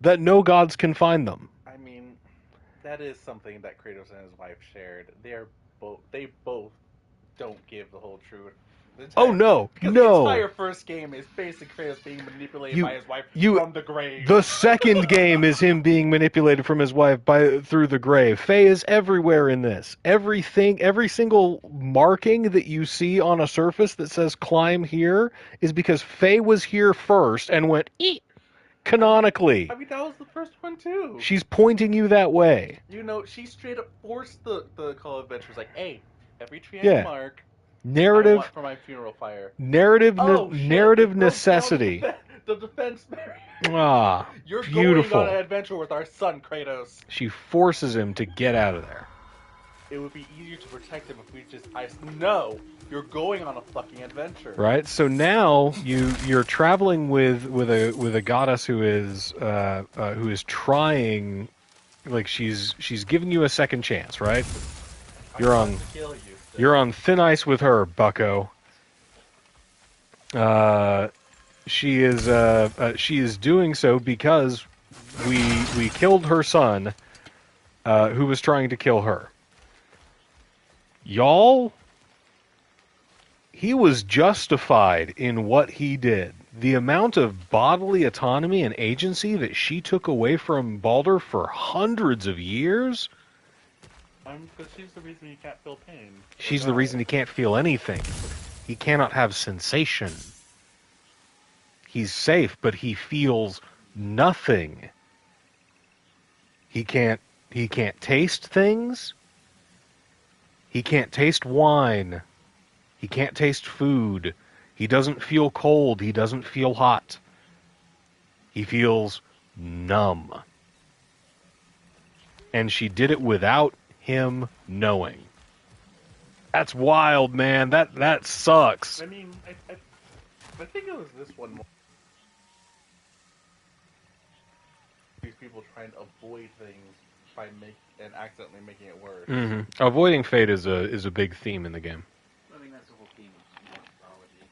that no gods can find them. I mean, that is something that Kratos and his wife shared. They both don't give the whole truth. Oh, no, because no. the entire first game is basically Kratos being manipulated by his wife from the grave. The second game is him being manipulated from his wife through the grave. Faye is everywhere in this. Every single marking that you see on a surface that says climb here is because Faye was here first and went, eat, canonically. I mean, that was the first one, too. She's pointing you that way. You know, she straight up forced the Call of Adventure. Like, hey, every tree mark... Narrative I want for my funeral fire. Narrative necessity. The defense barrier. Ah, You're beautiful. going on an adventure with our son, Kratos. She forces him to get out of there. It would be easier to protect him if we just... No, you're going on a fucking adventure. Right. So now you're traveling with a goddess who is trying, like she's giving you a second chance, right? You're on thin ice with her, bucko. She is doing so because we killed her son, who was trying to kill her. Y'all, he was justified in what he did. The amount of bodily autonomy and agency that she took away from Baldur for hundreds of years... Because she's the reason he can't feel pain. She's the reason he can't feel anything. He cannot have sensation. He's safe, but he feels nothing. He can't taste things. He can't taste wine. He can't taste food. He doesn't feel cold. He doesn't feel hot. He feels numb. And she did it without him knowing. That's wild, man. That sucks. I mean, I think it was this one more. These people trying to avoid things by accidentally making it worse. Mm-hmm. Avoiding fate is a big theme in the game. I mean, that's the whole theme of mythology.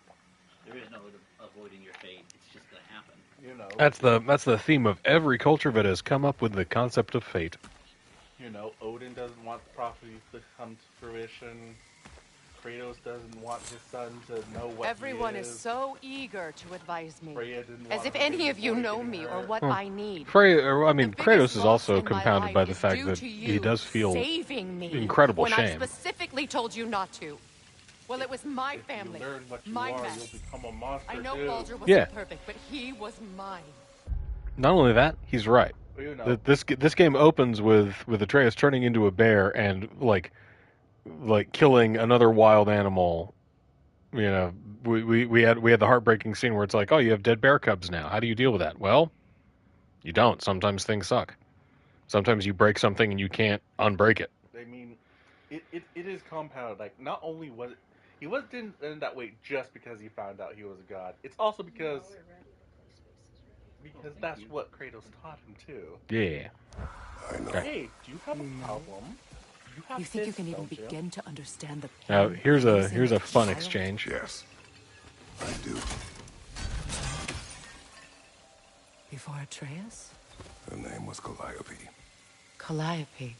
There is no avoiding your fate. It's just gonna happen. You know. That's the theme of every culture that has come up with the concept of fate. You know, Odin doesn't want the prophecies to come to fruition. Kratos doesn't want his son to know what Everyone he is so eager to advise me. Freya didn't As want if him any to of you know avoid me her. or what I need. Kratos is also loss in my compounded by life the is fact due that to he you does feel saving me incredible when I shame. specifically told you not to. Well, it was my family, You learn what you my are, mess. you'll become a monster I know too. Baldur wasn't Yeah. perfect, but he was mine. Not only that, he's right. You know. This game opens with Atreus turning into a bear and like killing another wild animal. You know, we had the heartbreaking scene where it's like, oh, you have dead bear cubs now. How do you deal with that? Well, you don't. Sometimes things suck. Sometimes you break something and you can't unbreak it. I mean, it is compounded. Like, not only was it, he didn't end that way just because he found out he was a god. It's also because that's what Kratos taught him too. Yeah. I know. Hey, do you have a problem? You think you can even begin to understand the Now pain here's of a losing fun child? exchange. Yes, I do. Before Atreus? Her name was Calliope. Calliope.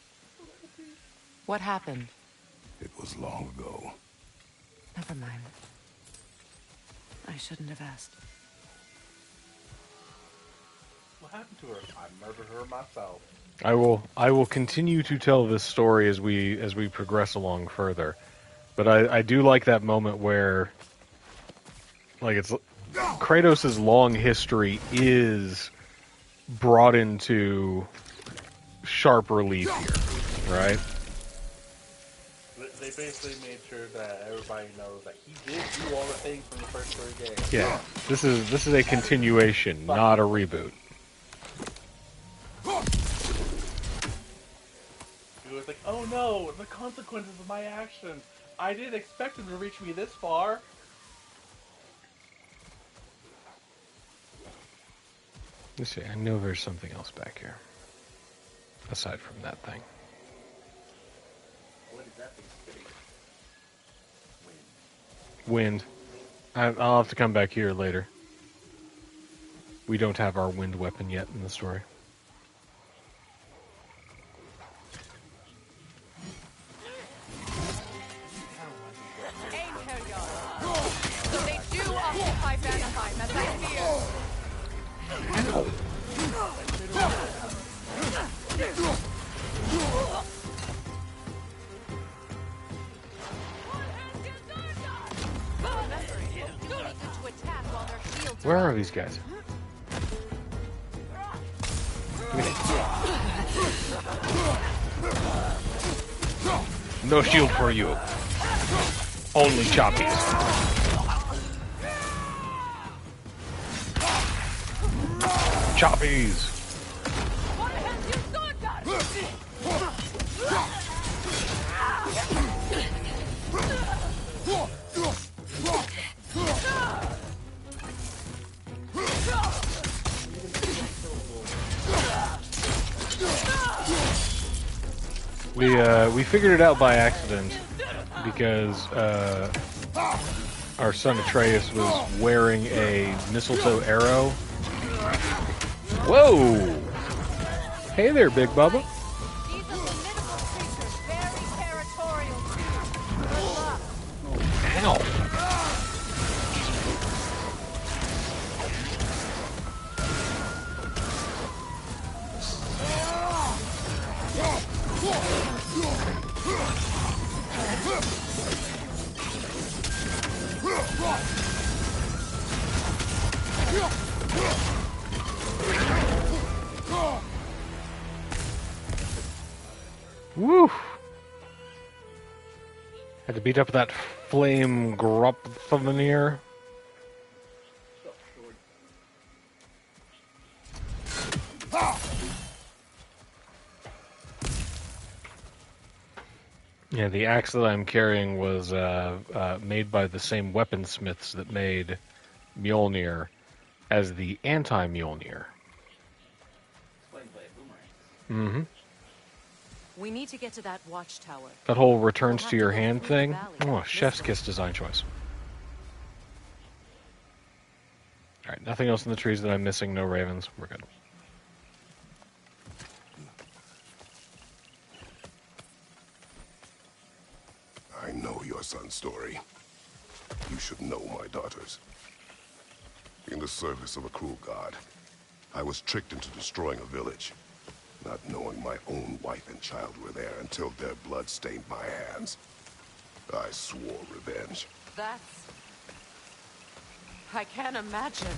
What happened? It was long ago. Never mind. I shouldn't have asked. What happened to her? I murdered her myself. I will continue to tell this story as we progress along further. But I do like that moment where, like, it's Kratos' long history is brought into sharp relief here, right? They basically made sure that everybody knows that he did do all the things from the first 3 games. Yeah, this is a continuation, not a reboot. He was like, "Oh no, the consequences of my actions! I didn't expect him to reach me this far." Let's see. I know there's something else back here, aside from that thing. What is that thing spitting? Wind. I'll have to come back here later. We don't have our wind weapon yet in the story. So they do occupy Vanaheim, as I feared. Where are these guys? No shield for you. Only choppies. Choppies. We figured it out by accident because our son Atreus was wearing a mistletoe arrow. Whoa! Hey there, Big Bubba. These are formidable creatures, very territorial too. Good luck. Ow! Woo! Had to beat up that flame Grupfamir. Yeah, the axe that I'm carrying was made by the same weaponsmiths that made Mjolnir as the anti-Mjolnir. Mm-hmm. We need to get to that watchtower. That whole returns to your hand thing. Oh, chef's kiss design choice. Alright, nothing else in the trees that I'm missing. No ravens. We're good. I know your son's story. You should know my daughter's. In the service of a cruel god, I was tricked into destroying a village, not knowing my own wife and child were there until their blood stained my hands. I swore revenge. That's... I can't imagine.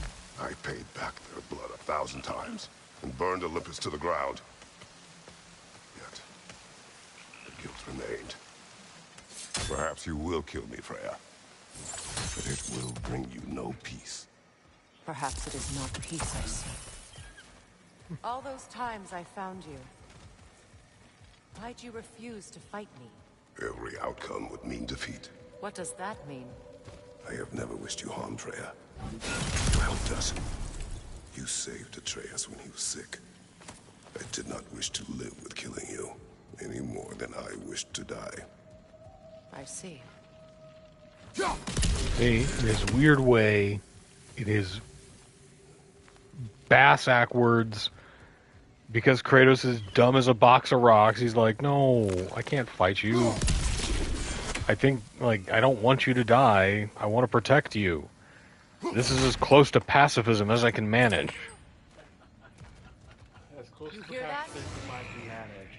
I paid back their blood 1,000 times and burned Olympus to the ground. Yet, the guilt remained. Perhaps you will kill me, Freya, but it will bring you no peace. Perhaps it is not peace I seek. All those times I found you, why'd you refuse to fight me? Every outcome would mean defeat. What does that mean? I have never wished you harm, Freya. You helped us. You saved Atreus when he was sick. I did not wish to live with killing you, any more than I wished to die. I see. In this weird way, it is backwards because Kratos is dumb as a box of rocks. He's like, no, I can't fight you. I think, like, I don't want you to die. I want to protect you. This is as close to pacifism as I can manage. As close You to hear that? pacifism I can manage.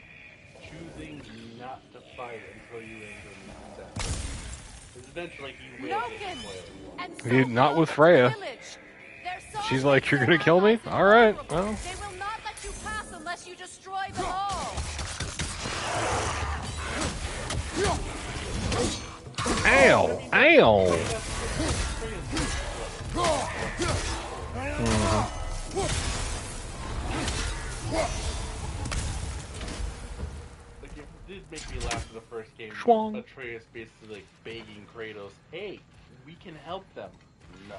Choosing not to fight until you anger me to death. Eventually he will get spoiled. Not with Freya. She's like, you're gonna kill me? Alright, well. They will not let you pass unless you destroy them all. Ow! Ow! Like, it did make me laugh in the first game. Schwong. Atreus basically like begging Kratos, hey, we can help them. No.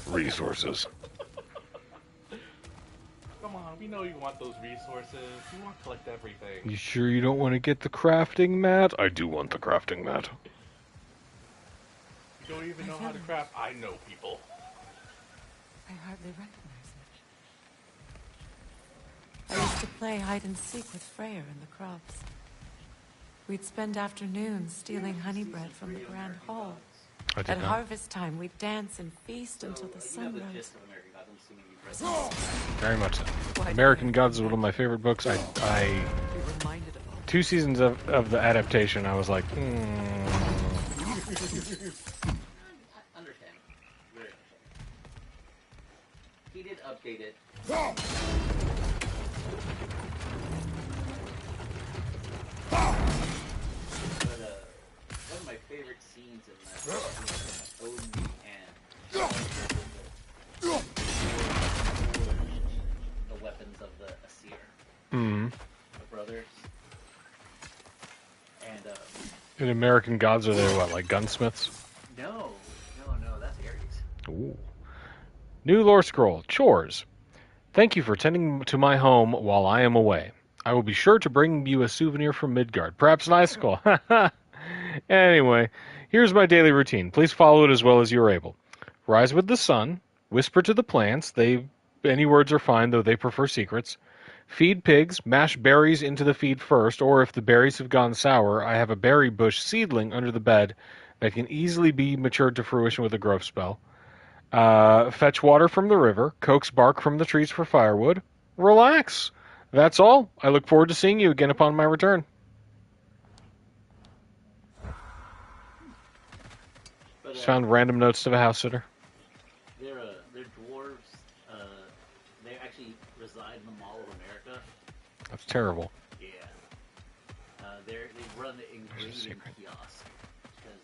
Resources. Come on, we know you want those resources. You want to collect everything. You sure you don't want to get the crafting mat? I do want the crafting mat. You don't even know how to craft. I know people. I hardly recognize it. I used to play hide and seek with Freya'd in the crops. We'd spend afternoons stealing honey bread from the Grand Hall. At harvest time, we'd dance and feast until the sun rose. Very much so. American Gods is one of my favorite books. I 2 seasons of the adaptation, I was like, Understand. Very understand. He did update it. But one of my favorite scenes in that was Odin and the weapons of the Aesir. The brothers. And in American Gods, are they what, like gunsmiths? no, that's Ares. Ooh. New lore scroll. Chores. Thank you for tending to my home while I am away. I will be sure to bring you a souvenir from Midgard. Perhaps an icicle. Anyway, here's my daily routine. Please follow it as well as you are able. Rise with the sun. Whisper to the plants. Any words are fine, though they prefer secrets. Feed pigs. Mash berries into the feed first, or if the berries have gone sour, I have a berry bush seedling under the bed that can easily be matured to fruition with a growth spell. Fetch water from the river. Coax bark from the trees for firewood. Relax. That's all. I look forward to seeing you again upon my return. But, Found random notes to the house sitter. They're dwarves. They actually reside in the Mall of America. That's terrible. Yeah. They run the ingredient kiosk because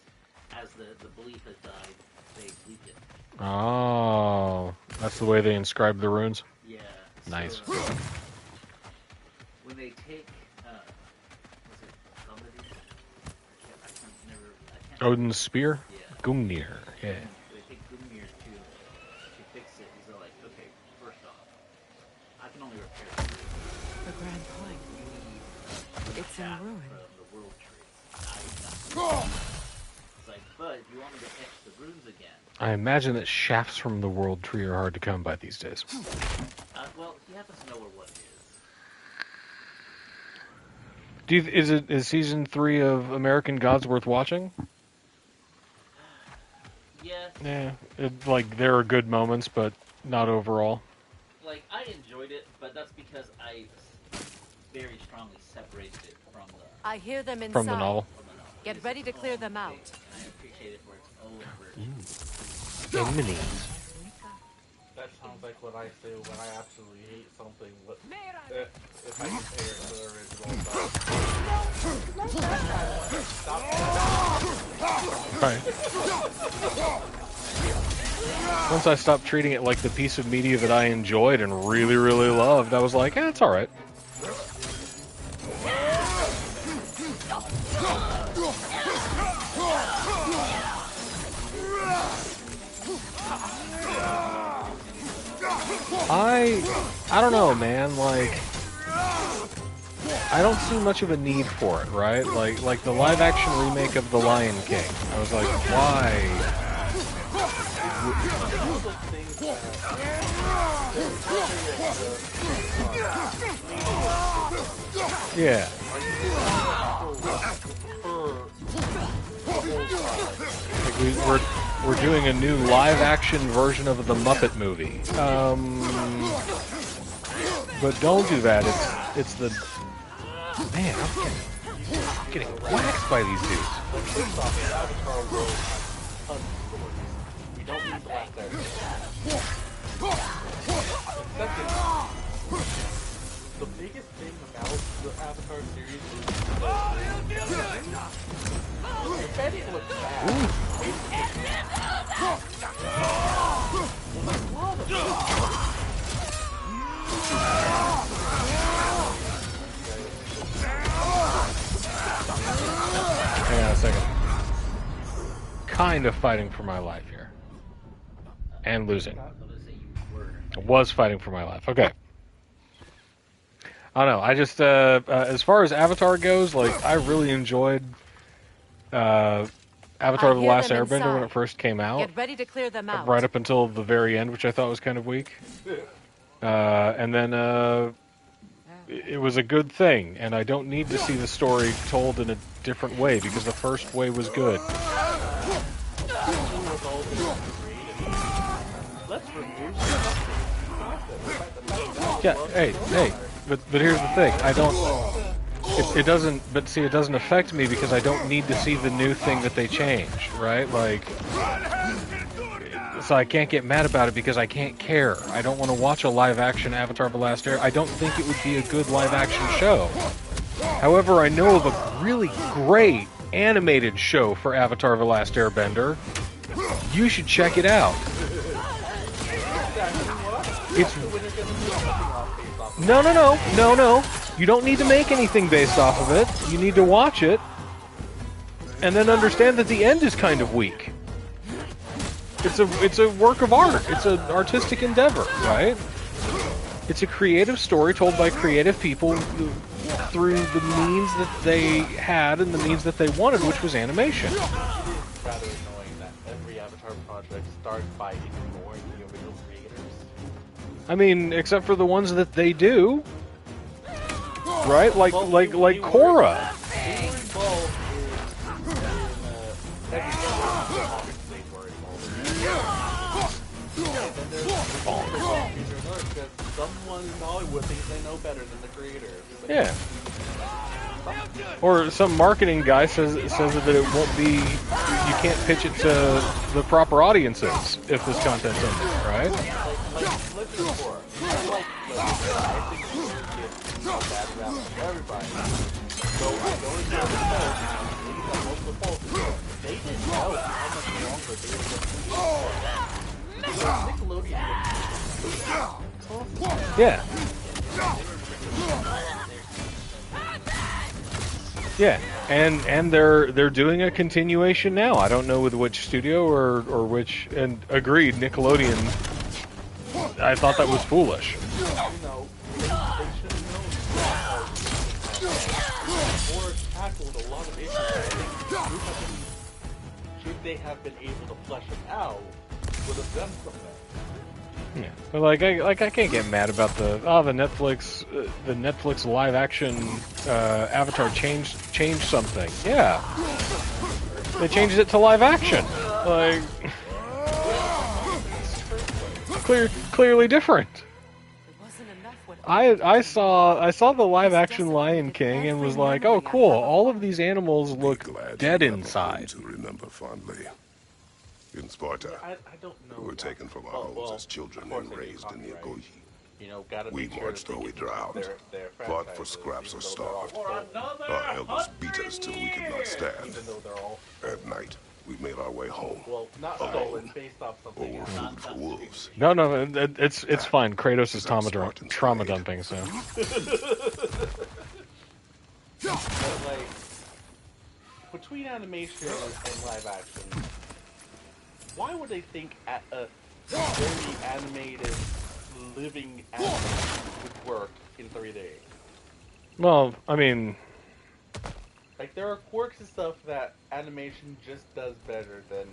as the belief has died, they leak it. Oh, that's the way they inscribe the runes? Yeah. Nice. So, when they take, was it somebody? I can't Odin's spear? Yeah. Gungnir, yeah. They take Gungnir to fix it. He's like, okay, first off, I can only repair it. The Grand Hall. You need It's in ruin. from the world tree. It's like, but if you want me to etch the runes again. I imagine that shafts from the World Tree are hard to come by these days. Well, he happens to know where one is. Is season 3 of American Gods worth watching? Yes. Yeah, there are good moments, but not overall. Like, I enjoyed it, but that's because I very strongly separated it from the... I hear them inside. From the novel. Get ready to clear them out. And I appreciate it for its own version. Enemies. That sounds like what I say when I absolutely hate something. If I compare it to the Right. Once I stopped treating it like the piece of media that I enjoyed and really, really loved, I was like, it's alright. I don't know, man, like, I don't see much of a need for it, right? Like the live-action remake of The Lion King. I was like, why? Yeah. Like we're doing a new live-action version of the Muppet movie. But don't do that. It's the man. I'm getting whacked by these dudes. Like, first off, the Avatar world has tons of stories. We don't need the last Airbender. Second, the biggest thing about the Avatar series is the effects look bad. Hang on a second. Kind of fighting for my life here. And losing. I was fighting for my life. Okay. I don't know. I just, as far as Avatar goes, like, I really enjoyed Avatar The Last Airbender when it first came out. Get ready to clear them out. Right up until the very end, which I thought was kind of weak. And then it was a good thing, and I don't need to see the story told in a different way, because the first way was good. Yeah, hey, but here's the thing, I don't, it doesn't, but see, it doesn't affect me because I don't need to see the new thing that they changed, right? Like, so I can't get mad about it because I can't care. I don't want to watch a live-action Avatar The Last Air. I don't think it would be a good live-action show. However, I know of a really great animated show for Avatar The Last Airbender. You should check it out. It's... No. You don't need to make anything based off of it. You need to watch it, and then understand that the end is kind of weak. It's a work of art. It's an artistic endeavor, right? It's a creative story told by creative people through the means that they had and the means that they wanted, which was animation. It is rather annoying that every Avatar project starts by ignoring the original creators. I mean, except for the ones that they do, right? Like Korra. They were involved in every they were involved in. And then there's because someone in Hollywood thinks they know better than the creators. Yeah. Or some marketing guy says that it won't be, you can't pitch it to the proper audiences if this content's in there, right? Like listen for it. I think it's bad rap for everybody. So I go into the post, they didn't know how much longer they were going to be. Nickelodeon. Yeah. Yeah, and they're doing a continuation now. I don't know with which studio or which. And agreed, Nickelodeon. I thought that was foolish. You know, they should have known or tackled a lot of issues. Should they have been able to flesh them out, would have done something. Yeah, but I can't get mad about the Netflix live action Avatar changed something. Yeah, they changed it to live action. Like clearly different. I saw the live action Lion King and was like, oh cool, all of these animals look dead inside. To remember fondly. In Sparta, I don't know. we were taken from our homes as children and raised in the Agogi. You know, We marched or we drowned, fought for scraps or starved. Our elders beat us till we could not stand. At night, we made our way home. Well, not stolen, based off Or something were food for wolves. No, it's fine. Kratos is trauma dumping, so. But like, between animation and live action, why would they think at a very animated, living animal would work in 3D? Well, I mean, like there are quirks and stuff that animation just does better than.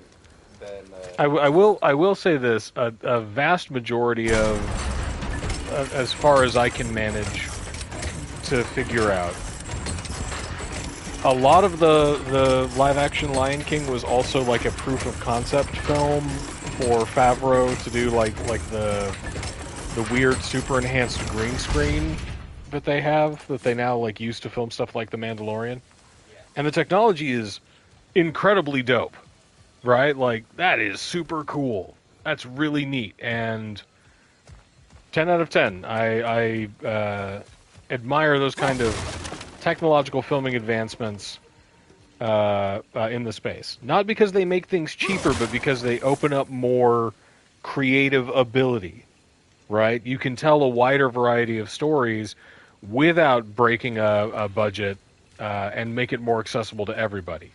I will say this: a vast majority of, as far as I can manage to figure out, a lot of the live-action Lion King was also like a proof of concept film for Favreau to do like the weird super enhanced green screen that they have that they now like use to film stuff like The Mandalorian. And the technology is incredibly dope, right? Like, that is super cool. That's really neat. And 10 out of 10. I admire those kind of technological filming advancements in the space. Not because they make things cheaper, but because they open up more creative ability, right? You can tell a wider variety of stories without breaking a budget and make it more accessible to everybody.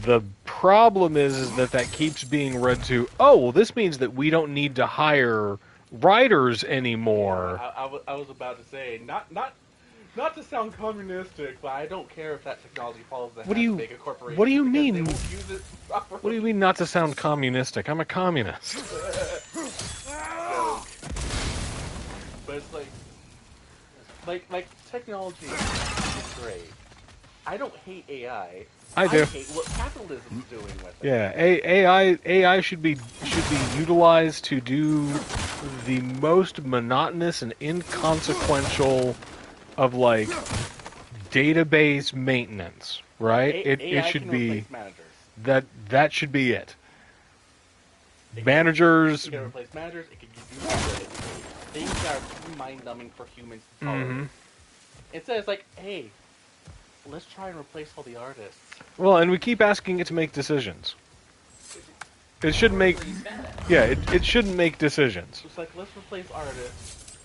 The problem is that keeps being read to, oh, well, this means that we don't need to hire writers anymore. I was about to say, not to sound communistic, but I don't care if that technology follows the hands of big corporations. What do you mean? They won't use it properly. What do you mean not to sound communistic? I'm a communist. But it's like technology is great. I don't hate AI. I do. I hate what capitalism's doing with it. Yeah, AI should be utilized to do the most monotonous and inconsequential of like database maintenance, right? It should be that should be it. Managers. It can replace managers. It can do things that are too mind-numbing for humans to tolerate. Instead, it's like, hey, let's try and replace all the artists. Well, and we keep asking it to make decisions. It shouldn't make. Yeah, it shouldn't make decisions. It's like, let's replace artists.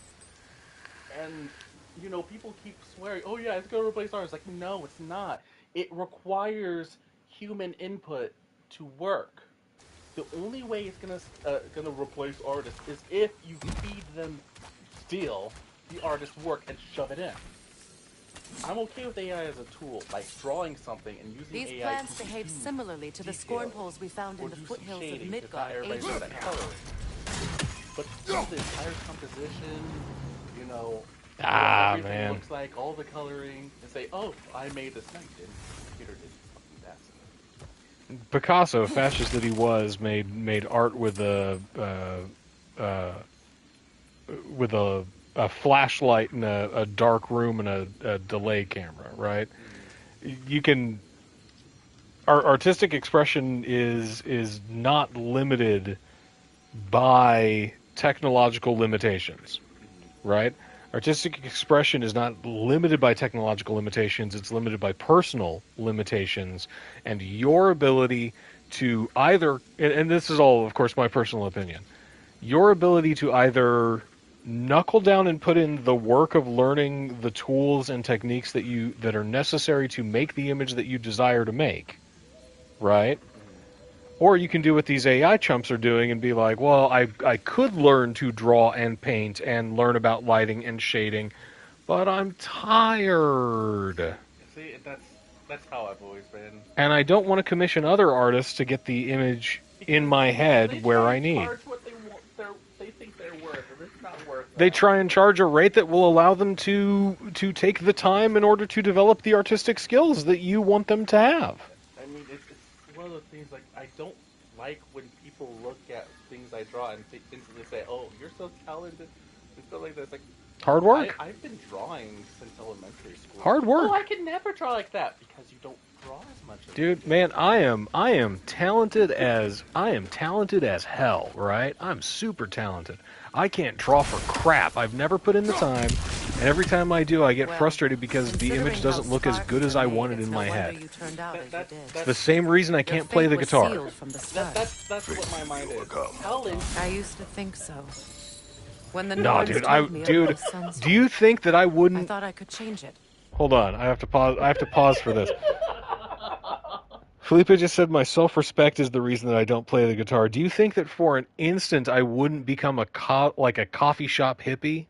And, you know, people keep swearing, oh yeah, it's going to replace artists. Like, no, it's not. It requires human input to work. The only way it's gonna replace artists is if you feed them, steal the artist's work and shove it in. I'm okay with AI as a tool, like drawing something and using These AI plants to behave similarly to the scorn poles we found in the foothills of Midgard ages ago. But the entire composition, you know, Ah, everything man. looks like, all the coloring, and say, oh, I made this. No, you didn't. The computer did. Fucking bastard. Picasso, fascist that he was, made art with a flashlight in a dark room and a delay camera, right? You can. Our artistic expression is not limited by technological limitations, right? Artistic expression is not limited by technological limitations, it's limited by personal limitations, and your ability to either, and this is all, of course, my personal opinion, your ability to either knuckle down and put in the work of learning the tools and techniques that are necessary to make the image that you desire to make, right? Or you can do what these AI chumps are doing and be like, well, I could learn to draw and paint and learn about lighting and shading, but I'm tired. See, that's how I've always been. And I don't want to commission other artists to get the image in my head where I need. What they think they're worth, and it's not worth that. They try and charge a rate that will allow them to take the time in order to develop the artistic skills that you want them to have. I mean, it's one of those things, like, I don't like when people look at things I draw and instantly say, oh, you're so talented, and stuff like that. Like, hard work. I've been drawing since elementary school. Hard work. Oh, I can never draw like that, because you don't draw as much as Dude, man, I am talented as hell, right? I'm super talented. I can't draw for crap. I've never put in the time, and every time I do, I get frustrated because the image doesn't look as good as I want it in my head. It's the same reason I can't play the guitar. That's what my mind is. I used to think so. When the No, Norns dude, told me about the sun's do you think that I wouldn't? I thought I could change it. Hold on, I have to pause for this. Felipe just said my self-respect is the reason that I don't play the guitar. Do you think that for an instant I wouldn't become a coffee shop hippie?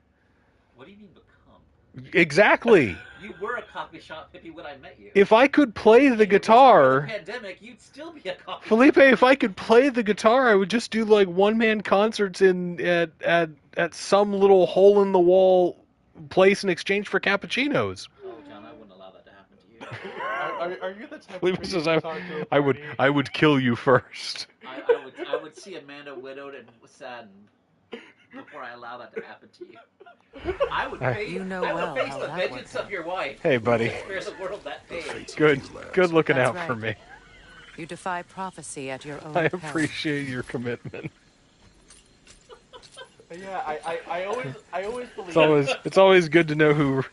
What do you mean become? Exactly. You were a coffee shop hippie when I met you. If I could play the guitar, Pandemic, you'd still be a coffee. Felipe, if I could play the guitar, I would just do like one-man concerts at some little hole-in-the-wall place in exchange for cappuccinos. Oh, John, I wouldn't allow that to happen to you. Are you the type Felipe of says person to talk to a I would kill you first. I would see Amanda widowed and saddened. before I allow that to happen to you. I would I- face, You know I would well face how the that vengeance worked of your wife. Hey, buddy. To spare the world that pain. Good looking That's out for right. me. You defy prophecy at your own I peril. appreciate your commitment. Yeah, I always believe. It's always good to know who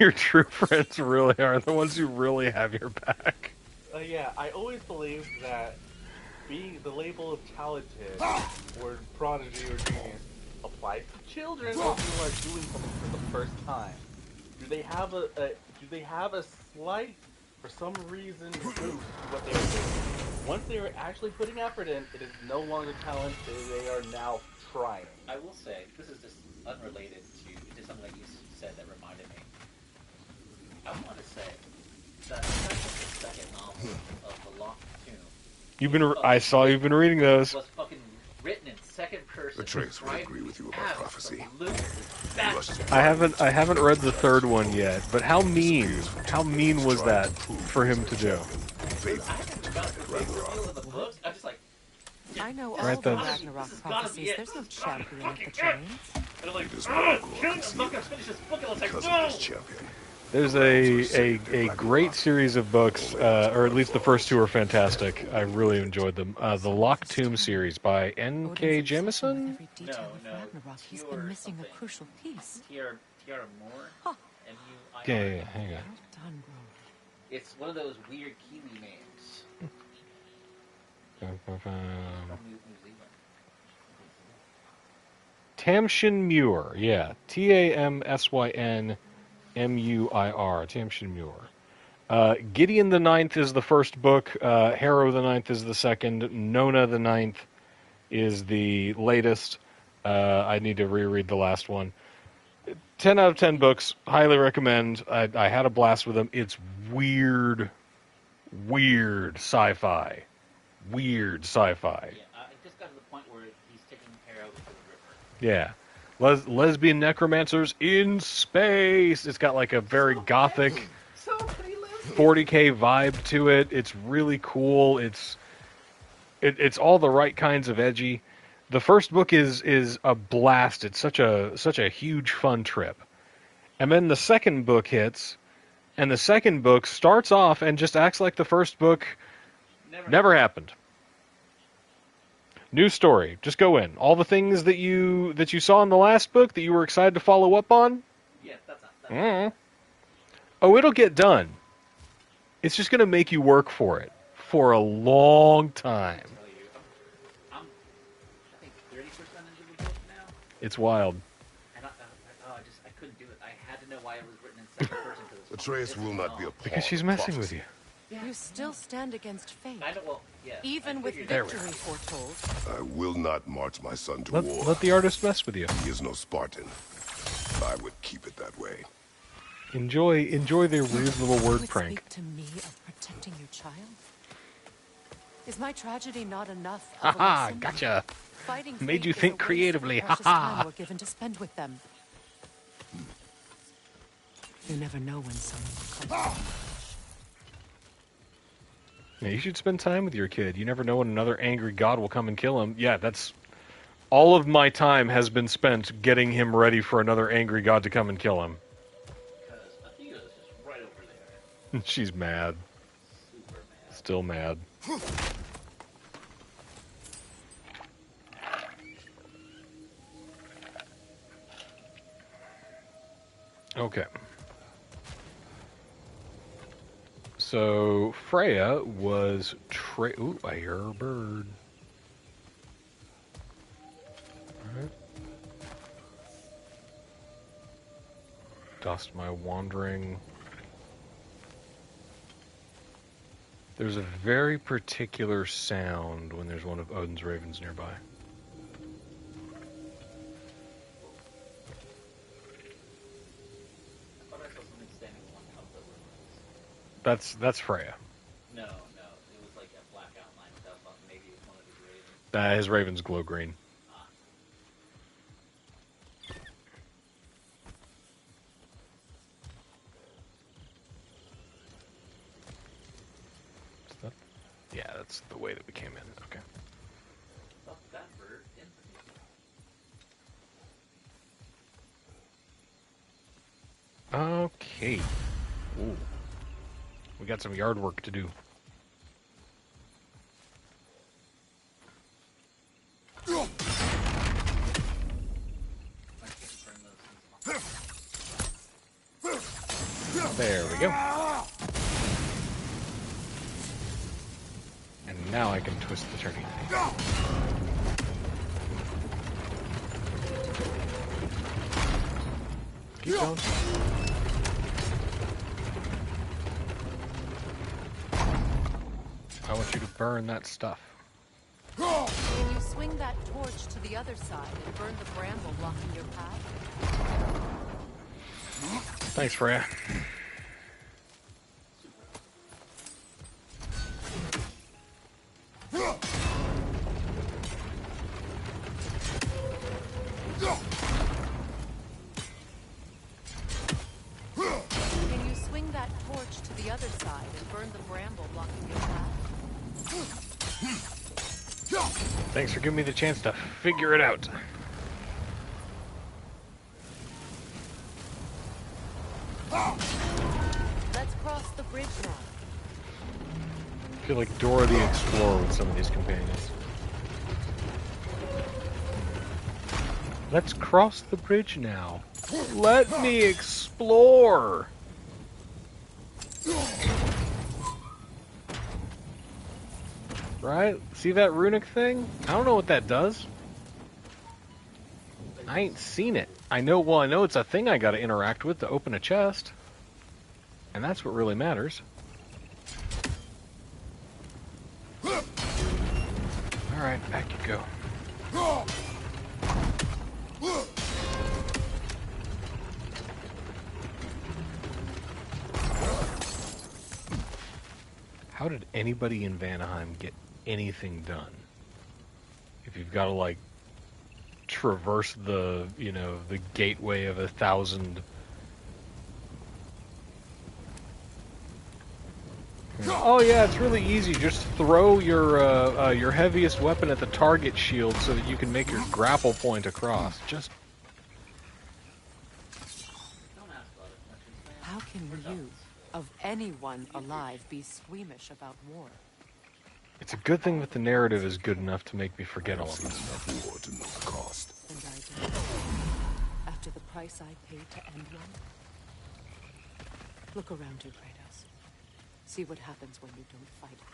your true friends really are, the ones who really have your back. Yeah, I always believed that being the label of talented or prodigy or genius applies to children or people who are doing something for the first time. Do they have a slight, for some reason, boost to what they are doing? Once they are actually putting effort in, it is no longer talent. They are now trying. I will say, this is just unrelated to something that you said that reminded me. I want to say that the second novel of The Locked Tomb. I saw you've been reading those. Was fucking written in second person. Atreus would agree with you about prophecy. I haven't read the third one yet, but how mean was that for him to do? I know Right, all the that's- Ragnarok prophecies. There's no champion at the chains. And I'm like, It is Killing's not gonna finish this book unless I because go! of his champion. There's a great series of books, or at least the first two are fantastic. I really enjoyed them. The Locked Tomb series by N.K. Jemisin? Every detail of Ragnarok, he's been missing a crucial piece. Tiara Moore. Huh. M-U-I-R. Yeah, hang on. Well done, bro. It's one of those weird Kiwi names. From New Zealand. Tamshin Muir, yeah. Tamsyn Muir. Tamshin Muir. Gideon the Ninth is the first book. Harrow the Ninth is the second. Nona the Ninth is the latest. I need to reread the last one. 10 out of 10 books. Highly recommend. I had a blast with them. It's weird sci-fi. Weird sci-fi. Yeah, it just got to the point where he's taking Harrow to the river. Yeah. Lesbian necromancers in space. It's got like a very gothic 40K vibe to it. It's really cool. It's all the right kinds of edgy. The first book is a blast. It's such a huge fun trip. And then the second book hits, and the second book starts off and just acts like the first book never happened. New story. Just go in. All the things that you saw in the last book that you were excited to follow up on. Yeah, that's Oh, it'll get done. It's just going to make you work for it for a long time. I'm I think 30% into the book now. It's wild. And I couldn't do it. I had to know why it was written in second person. Atreus will not be a pawn Because she's of messing prophecy. with you. Yeah. You still stand against fate. I know, well, yeah. Even with There we victory go. foretold. I will not march my son to war. Let the artist mess with you. He is no Spartan. I would keep it that way. Enjoy their weird little word You prank. speak to me of protecting your child? Is my tragedy not enough? Of a Haha, lesson? gotcha. Fighting Made fate you is a think waste of the creatively. precious Haha. time we're given to spend with them. You never know when someone will come. Yeah, you should spend time with your kid. You never know when another angry god will come and kill him. Yeah, that's all of my time has been spent getting him ready for another angry god to come and kill him. Because Athena's just right over there. She's mad. Super mad. Still mad. Okay. So Freya was ooh, I hear a bird. Alright. Dust my wandering. There's a very particular sound when there's one of Odin's ravens nearby. I thought I saw something standing on top of the roof. That's Freya. No. It was like a black outline. So I thought maybe it was one of his ravens. His ravens glow green. Is that- Yeah, that's the way that we came in. Okay. Fuck that bird. Okay. Ooh. We got some yard work to do. There we go. And now I can twist the turkey. Keep going. I want you to burn that stuff. Can you swing that torch to the other side and burn the bramble blocking your path? Thanks, Freya. Can you swing that torch to the other side and burn the bramble blocking your path? Thanks for giving me the chance to figure it out. Let's cross the bridge now. I feel like Dora the Explorer with some of these companions. Let's cross the bridge now. Let me explore. Right? See that runic thing? I don't know what that does. I ain't seen it. I know it's a thing I gotta interact with to open a chest. And that's what really matters. Alright, back you go. How did anybody in Vanaheim get anything done? If you've got to, like, traverse the, the gateway of 1,000... Oh yeah, it's really easy. Just throw your heaviest weapon at the target shield so that you can make your grapple point across. Just... How can you, of anyone alive, be squeamish about war? It's a good thing that the narrative is good enough to make me forget all of this stuff. War to know the cost. And I do. After the price I paid to end one? Look around you, Kratos. See what happens when you don't fight a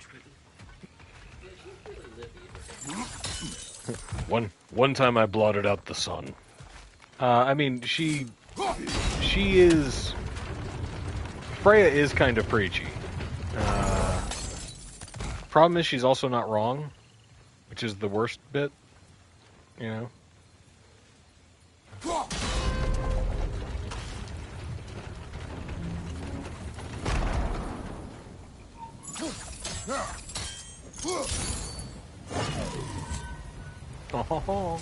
tree. One time I blotted out the sun. I mean, she is... Freya is kind of preachy. Problem is she's also not wrong, which is the worst bit, Oh.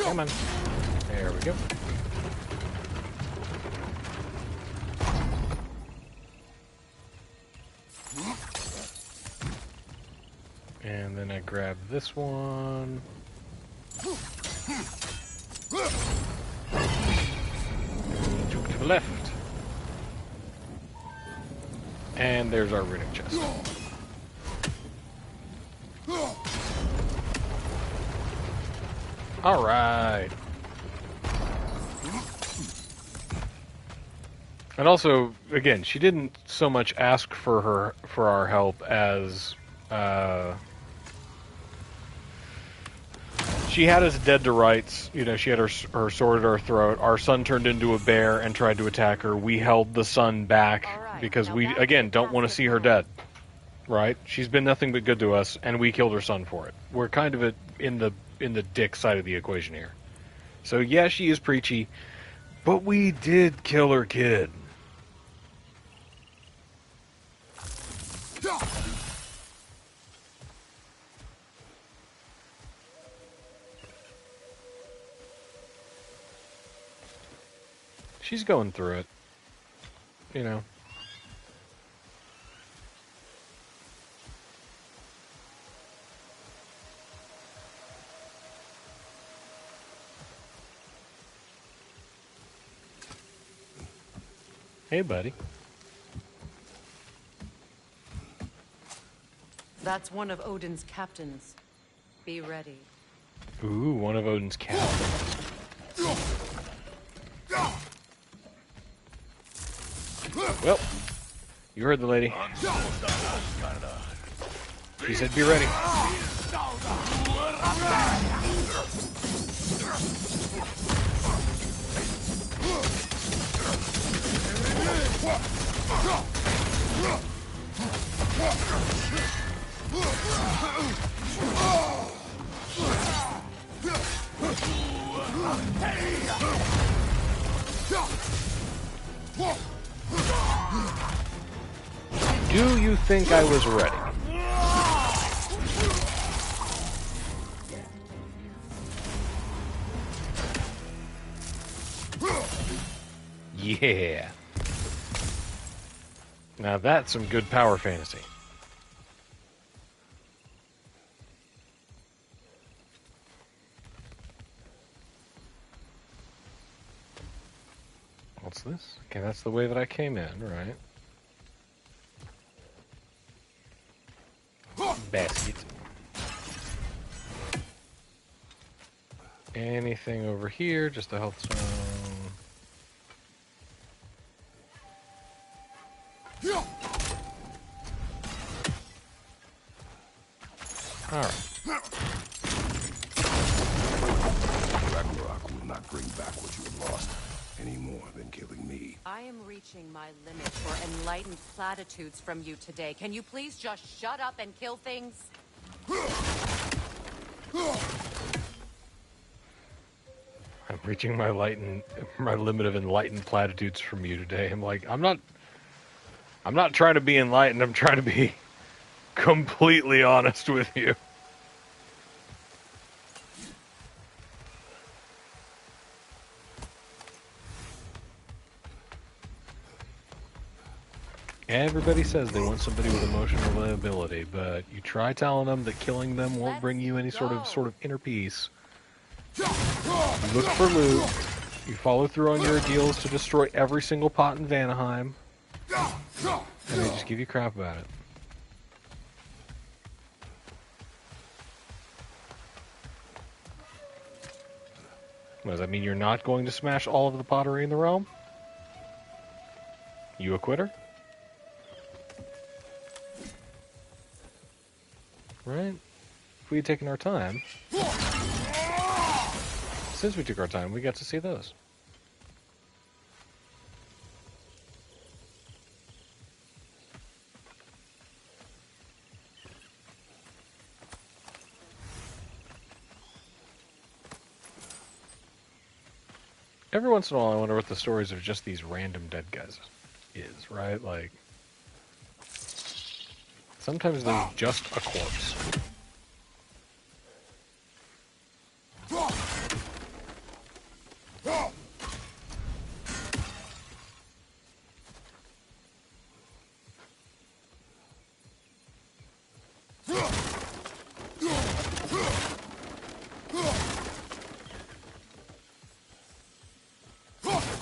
Come on. There we go. And then I grab this one. Juke to the left. And there's our runic chest. All right. And also, again, she didn't so much ask for our help as she had us dead to rights. She had her sword at our throat. Our son turned into a bear and tried to attack her. We held the son back because we, again, don't want to see her dead. Right? She's been nothing but good to us, and we killed her son for it. We're kind of in the dick side of the equation here. So yeah, she is preachy, but we did kill her kid. She's going through it. Hey, buddy. That's one of Odin's captains. Be ready. Ooh, one of Odin's captains. Well, you heard the lady. She said, "Be ready." Do you think I was ready? Yeah. Now that's some good power fantasy. What's this? Okay, that's the way that I came in, right? Basket. Anything over here? Just a health stone. Alright. Ragnarok will not bring back what you have lost, any more than killing me. I am reaching my limit for enlightened platitudes from you today. Can you please just shut up and kill things? I'm reaching my limit of enlightened platitudes from you today. I'm like, I'm not trying to be enlightened. I'm trying to be completely honest with you. Everybody says they want somebody with emotional ability, but you try telling them that killing them won't bring you any sort of inner peace. You look for loot. You follow through on your deals to destroy every single pot in Vanaheim. And they just give you crap about it. What, does that mean you're not going to smash all of the pottery in the realm? You a quitter? Right? If we had taken our time... Since we took our time, we got to see those. Every once in a while, I wonder what the stories of just these random dead guys is, right? Like, sometimes they're just a corpse.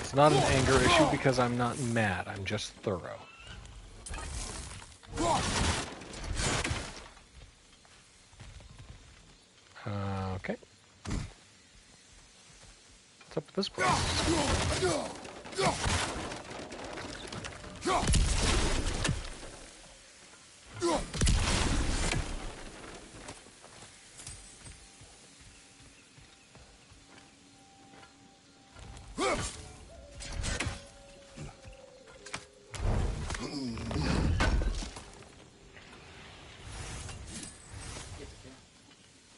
It's not an anger issue because I'm not mad, I'm just thorough. Okay. What's up with this place?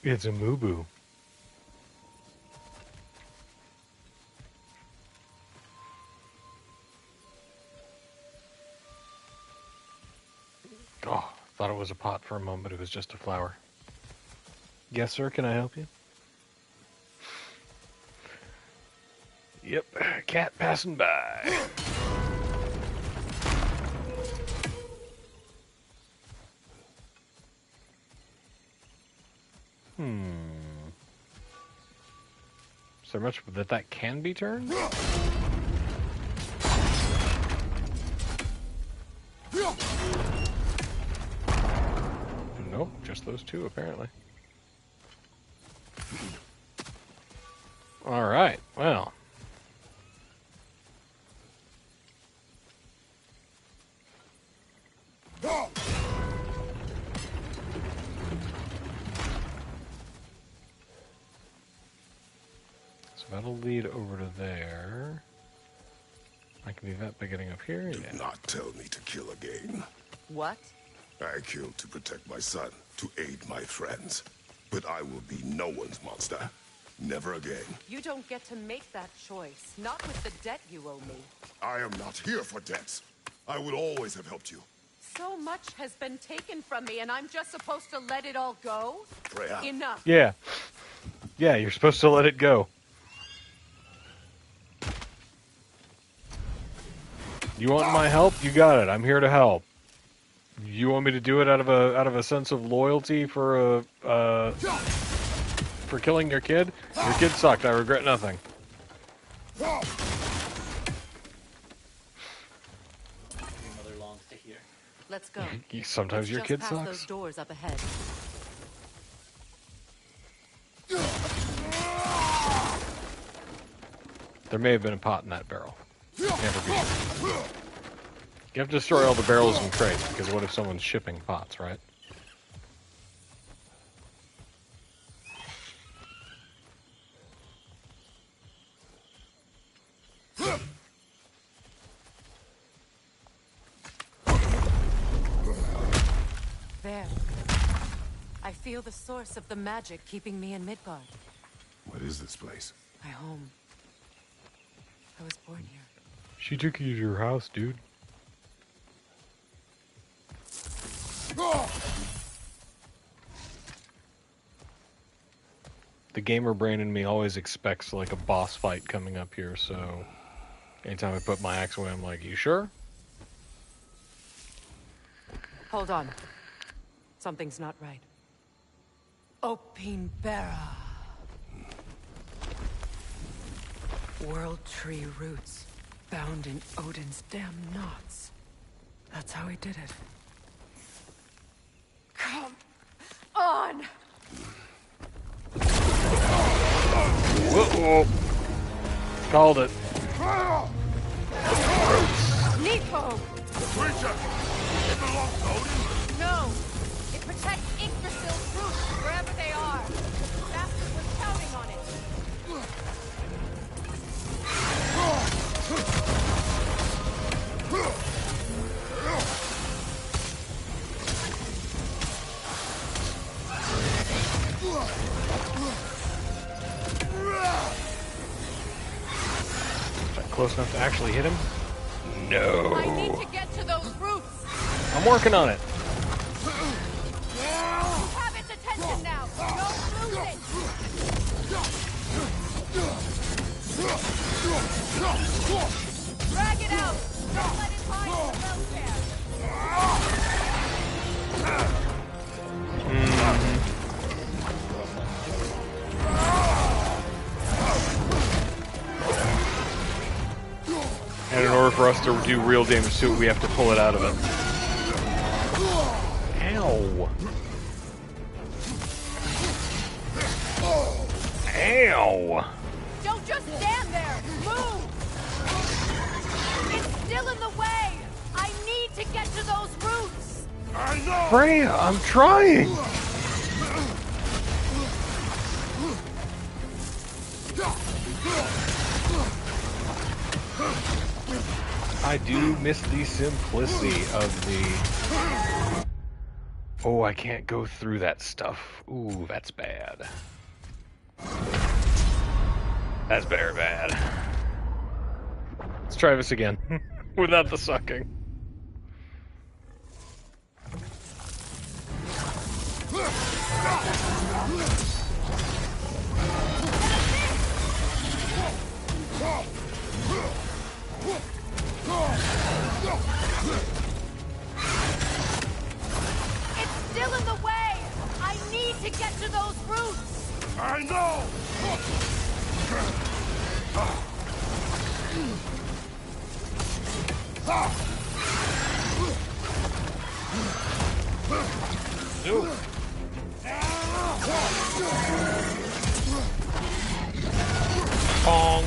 It's a Mubu. Oh, thought it was a pot for a moment, but it was just a flower. Yes, sir, can I help you? Yep, cat passing by. Is there much that can be turned? Nope, just those two, apparently. Alright, well. So that'll lead over to there. I can do that by getting up here. Do not tell me to kill again. What? I killed to protect my son, to aid my friends. But I will be no one's monster. Never again. You don't get to make that choice. Not with the debt you owe me. I am not here for debts. I would always have helped you. So much has been taken from me, and I'm just supposed to let it all go? Freya. Enough. Yeah. Yeah, you're supposed to let it go. You want my help? You got it. I'm here to help. You want me to do it out of a sense of loyalty for killing your kid? Your kid sucked. I regret nothing. Your mother longs to hear. Let's go. Sometimes your kid Just past those sucks. doors up ahead. There may have been a pot in that barrel. Never be sure. You have to destroy all the barrels and crates, because what if someone's shipping pots, right? There. I feel the source of the magic keeping me in Midgard. What is this place? My home. I was born here. She took you to your house, dude. The gamer brain in me always expects like a boss fight coming up here, so anytime I put my axe away, I'm like, you sure? Hold on. Something's not right. Opinbera. World tree roots, bound in Odin's damn knots. That's how he did it. Come on! Whoa! Called it. Nico! The creature! It belongs to Odin? No! It protects Yggdrasil's roots wherever they are. The bastard was counting on it. Is that close enough to actually hit him? No. I need to get to those roots. I'm working on it. You have its attention now. Don't lose it. Drag it out. Don't let it hide in the wheelchair. And in order for us to do real damage to it, we have to pull it out of it. Ow! Ow! Don't just stand there. Move. It's still in the way. I need to get to those roots. I know! Freya, I'm trying! I do miss the simplicity of the... Oh, I can't go through that stuff. Ooh, that's bad. That's very bad. Let's try this again. Without the sucking. It's still in the way. I need to get to those roots. I know! do. Pong.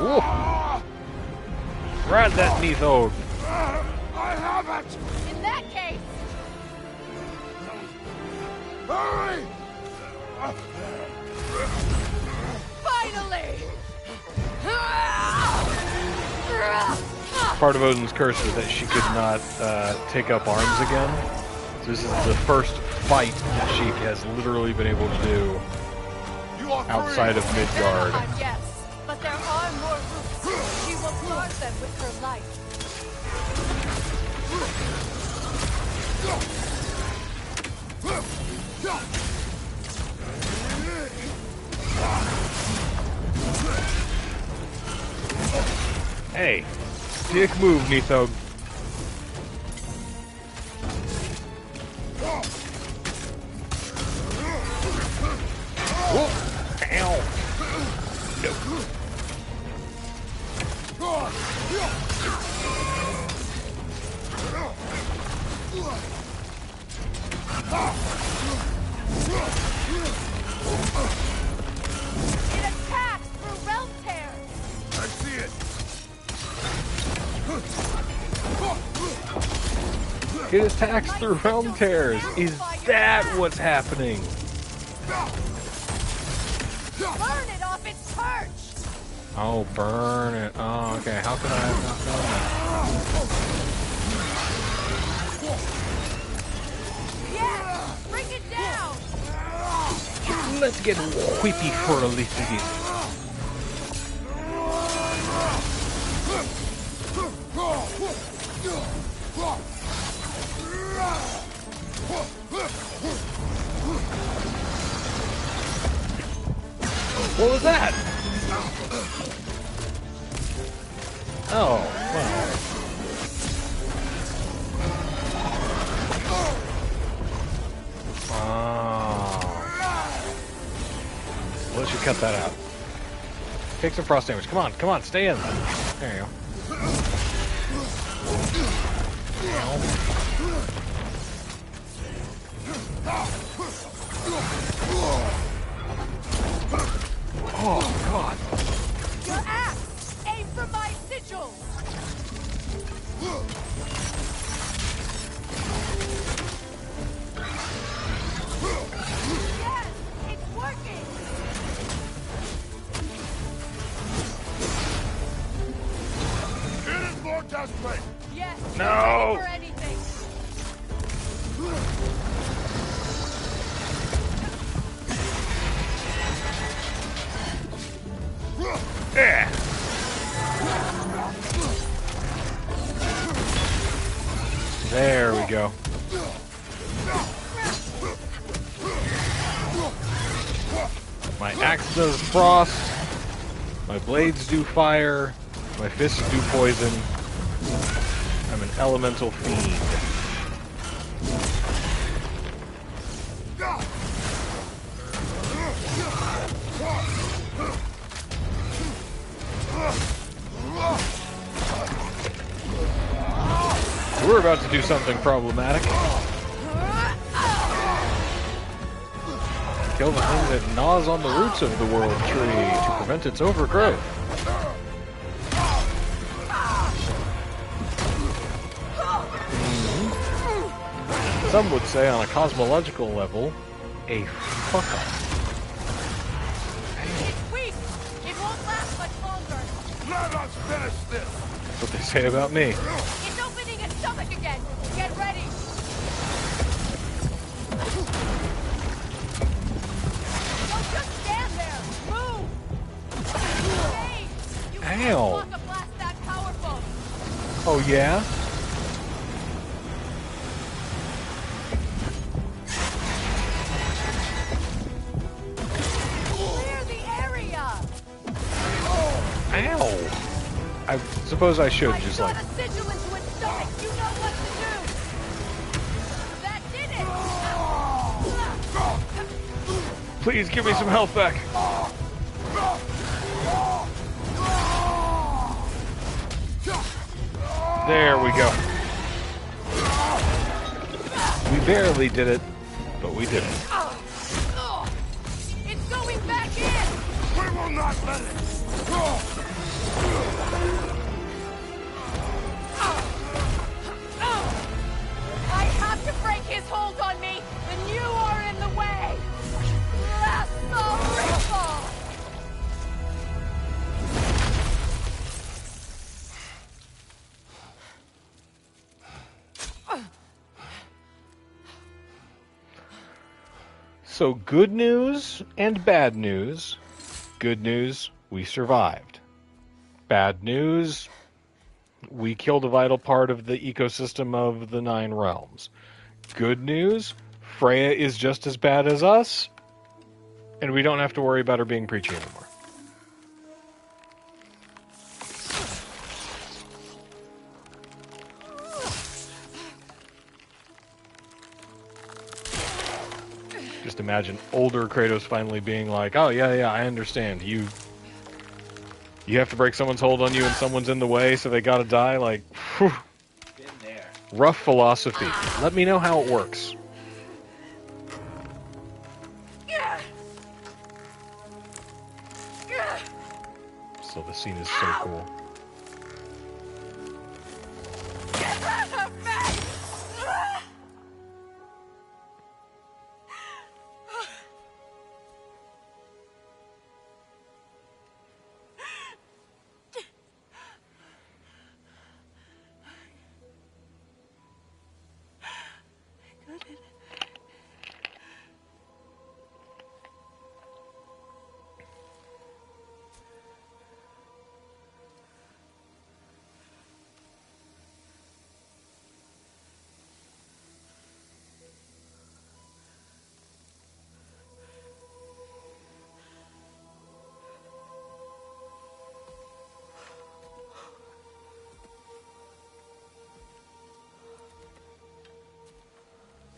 Ooh. Ride that Nethode. I have it! In that case, Hurry! finally! Part of Odin's curse is that she could not take up arms again. So this is the first fight that she has literally been able to do outside of Midgard. Yes, but there are more routes. She will guard them with her light. Hey, dick move, Nethode. Ow. Nope. It attacks through realm tears. I see it! It attacks through realm tears. Is that what's happening? Burn it off its perch. Oh, burn it. Oh, okay. How could I have not done Yes, bring it down. that? Let's get whippy for a little bit. What was that? Oh, well. Oh. Let's just cut that out. Take some frost damage. Come on, stay in. There you go. Oh, God. Your axe, aim for my sigil. Yes, it's working. It is more desperate! Yes, No. ready for anything. Yeah. There we go. My axe does frost. My blades do fire. My fists do poison. I'm an elemental fiend. We're about to do something problematic. Kill the thing that gnaws on the roots of the world tree to prevent its overgrowth. Some would say on a cosmological level, a fuck-up. It's weak. It won't last much longer. Let us finish this! That's what they say about me. It's opening its stomach again. Get ready. Don't just stand there. Move. Hey, you can't Ow. block a blast that powerful. Oh, yeah? Clear the area! Ow! I suppose I should just like... a sigil into its stomach! You know what to do! That did it! Please give me some health back. There we go. We barely did it, but we did it. It's going back in! We will not let it! I have to break his hold on me, and you are in the way! Lasso ripple! So good news and bad news. Good news, we survived. Bad news, we killed a vital part of the ecosystem of the 9 realms. Good news, Freya is just as bad as us, and we don't have to worry about her being preachy anymore. Just imagine older Kratos finally being like, oh, yeah, I understand. You have to break someone's hold on you and someone's in the way, so they gotta die? Like, whew. Been there. Rough philosophy. Let me know how it works. So the scene is so cool.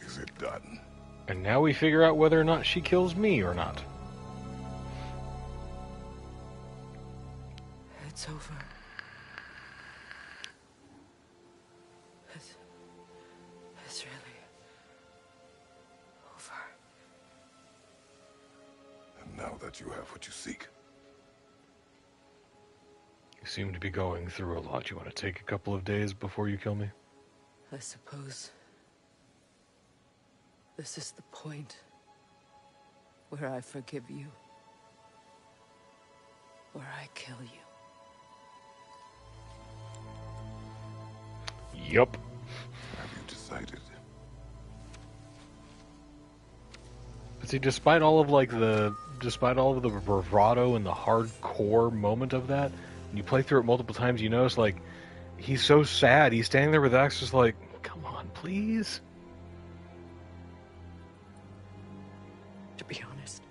Is it done? And now we figure out whether or not she kills me or not. It's over. It's really over. And now that you have what you seek, You seem to be going through a lot. You want to take a couple of days before you kill me? I suppose this is the point where I forgive you, where I kill you. Yup. have you decided? See, despite all of the bravado and the hardcore moment of that, when you play through it multiple times, you notice, like, he's so sad. He's standing there with Axe just like, come on, please. To be honest,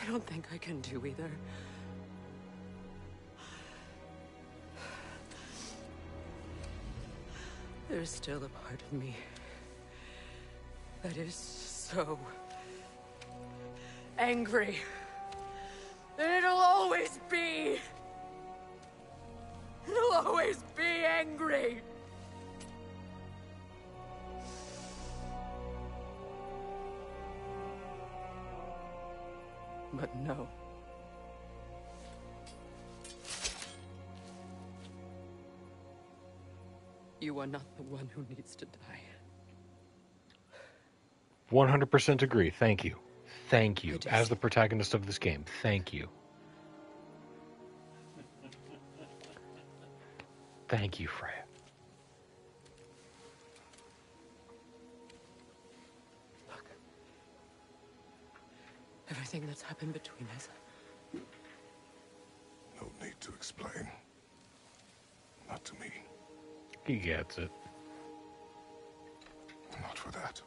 I don't think I can do either. There's still a part of me that is so angry. And it'll always be. It'll always be angry. But no. You are not the one who needs to die. 100% agree. Thank you. Thank you. As the protagonist of this game, thank you. Thank you, Freya. Look. Everything that's happened between us. No need to explain. Not to me. He gets it. Not for that.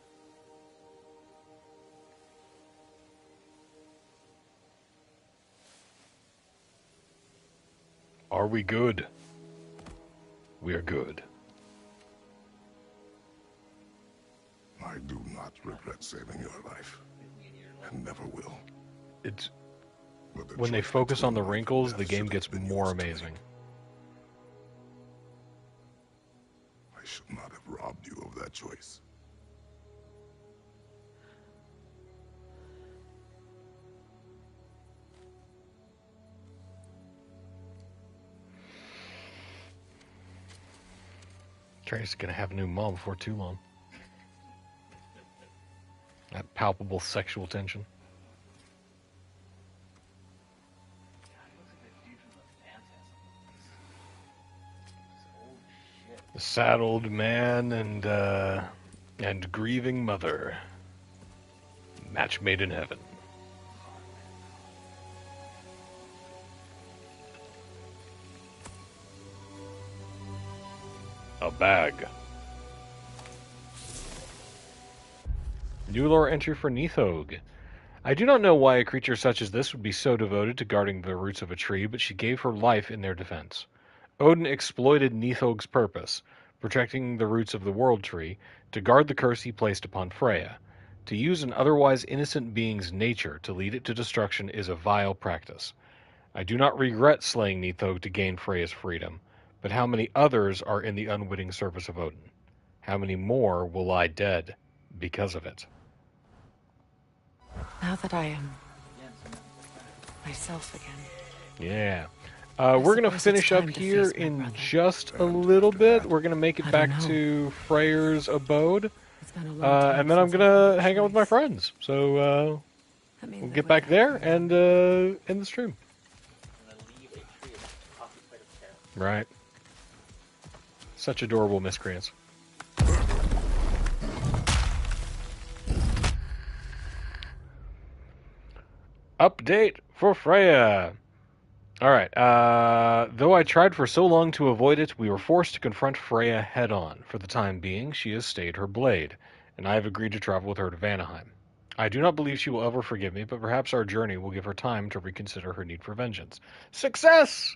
Are we good? We are good. I do not regret saving your life. And never will. It's But the when they choice focus on the between life and wrinkles, death the game should gets have been more yours to amazing. make. I should not have robbed you of that choice. Trey's gonna have a new mom before too long. That palpable sexual tension. The sad old man and grieving mother. Match made in heaven. A bag. New lore entry for Nithog. I do not know why a creature such as this would be so devoted to guarding the roots of a tree, but she gave her life in their defense. Odin exploited Nithog's purpose, protecting the roots of the World Tree, to guard the curse he placed upon Freya. To use an otherwise innocent being's nature to lead it to destruction is a vile practice. I do not regret slaying Nithog to gain Freya's freedom, but how many others are in the unwitting service of Odin? How many more will lie dead because of it? Now that I am myself again. Yeah. We're going to finish up here in just a little bit. We're going to make it back to Freyr's abode. And then I'm going to hang out with my friends. So we'll get back there and end the stream. Right. Such adorable miscreants. Update for Freya. Alright, though I tried for so long to avoid it, we were forced to confront Freya head-on. For the time being, she has stayed her blade, and I have agreed to travel with her to Vanaheim. I do not believe she will ever forgive me, but perhaps our journey will give her time to reconsider her need for vengeance. Success!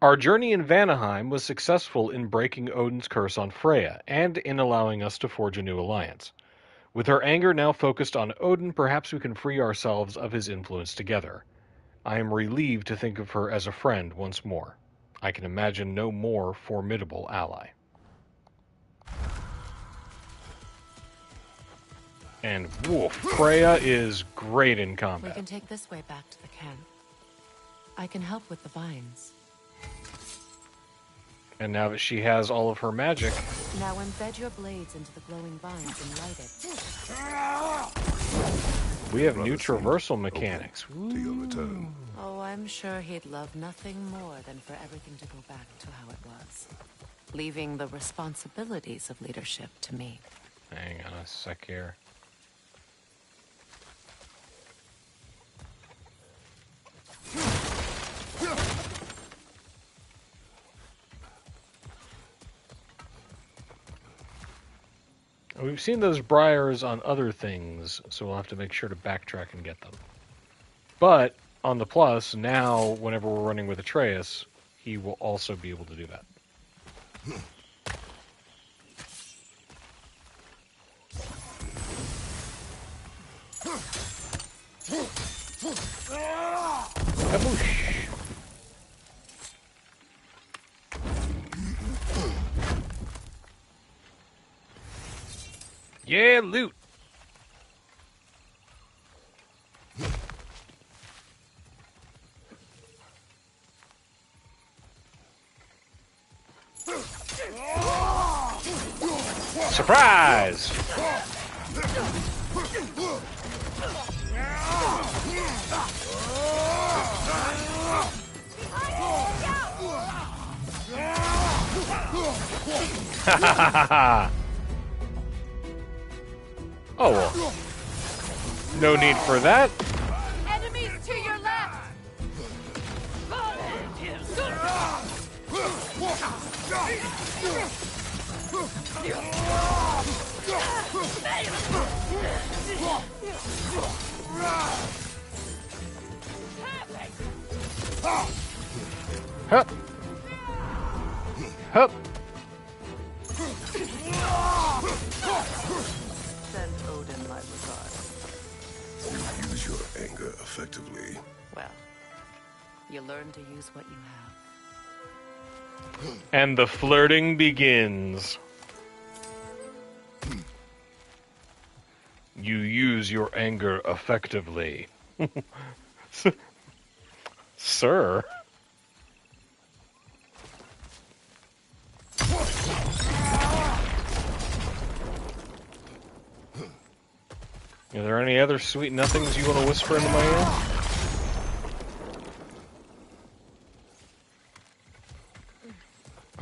Our journey in Vanaheim was successful in breaking Odin's curse on Freya, and in allowing us to forge a new alliance. With her anger now focused on Odin, perhaps we can free ourselves of his influence together. I am relieved to think of her as a friend once more. I can imagine no more formidable ally. And woof, Freya is great in combat. We can take this way back to the camp. I can help with the vines. And now that she has all of her magic... Now embed your blades into the glowing vines and light it. We have new traversal mechanics. Oh, I'm sure he'd love nothing more than for everything to go back to how it was. Leaving the responsibilities of leadership to me. Hang on a sec here. We've seen those briars on other things, so we'll have to make sure to backtrack and get them. But, on the plus, now, whenever we're running with Atreus, he will also be able to do that. Kaboosh! Yeah, loot! Surprise! Oh well. No need for that. Enemies to your left! Hup. Hup. Send Odin my regards. You use your anger effectively. Well, you learn to use what you have. And the flirting begins. You use your anger effectively. Sir. Are there any other sweet nothings you want to whisper into my ear?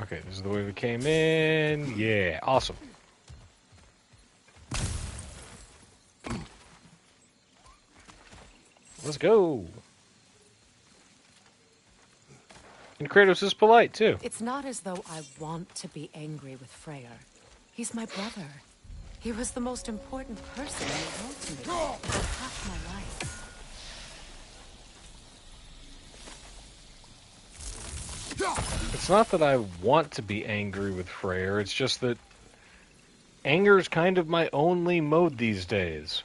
Okay, this is the way we came in. Yeah, awesome. Let's go. And Kratos is polite, too. It's not as though I want to be angry with Freyr. He's my brother. He was the most important person in the world to me for half my life. It's not that I want to be angry with Freyr, it's just that anger is kind of my only mode these days.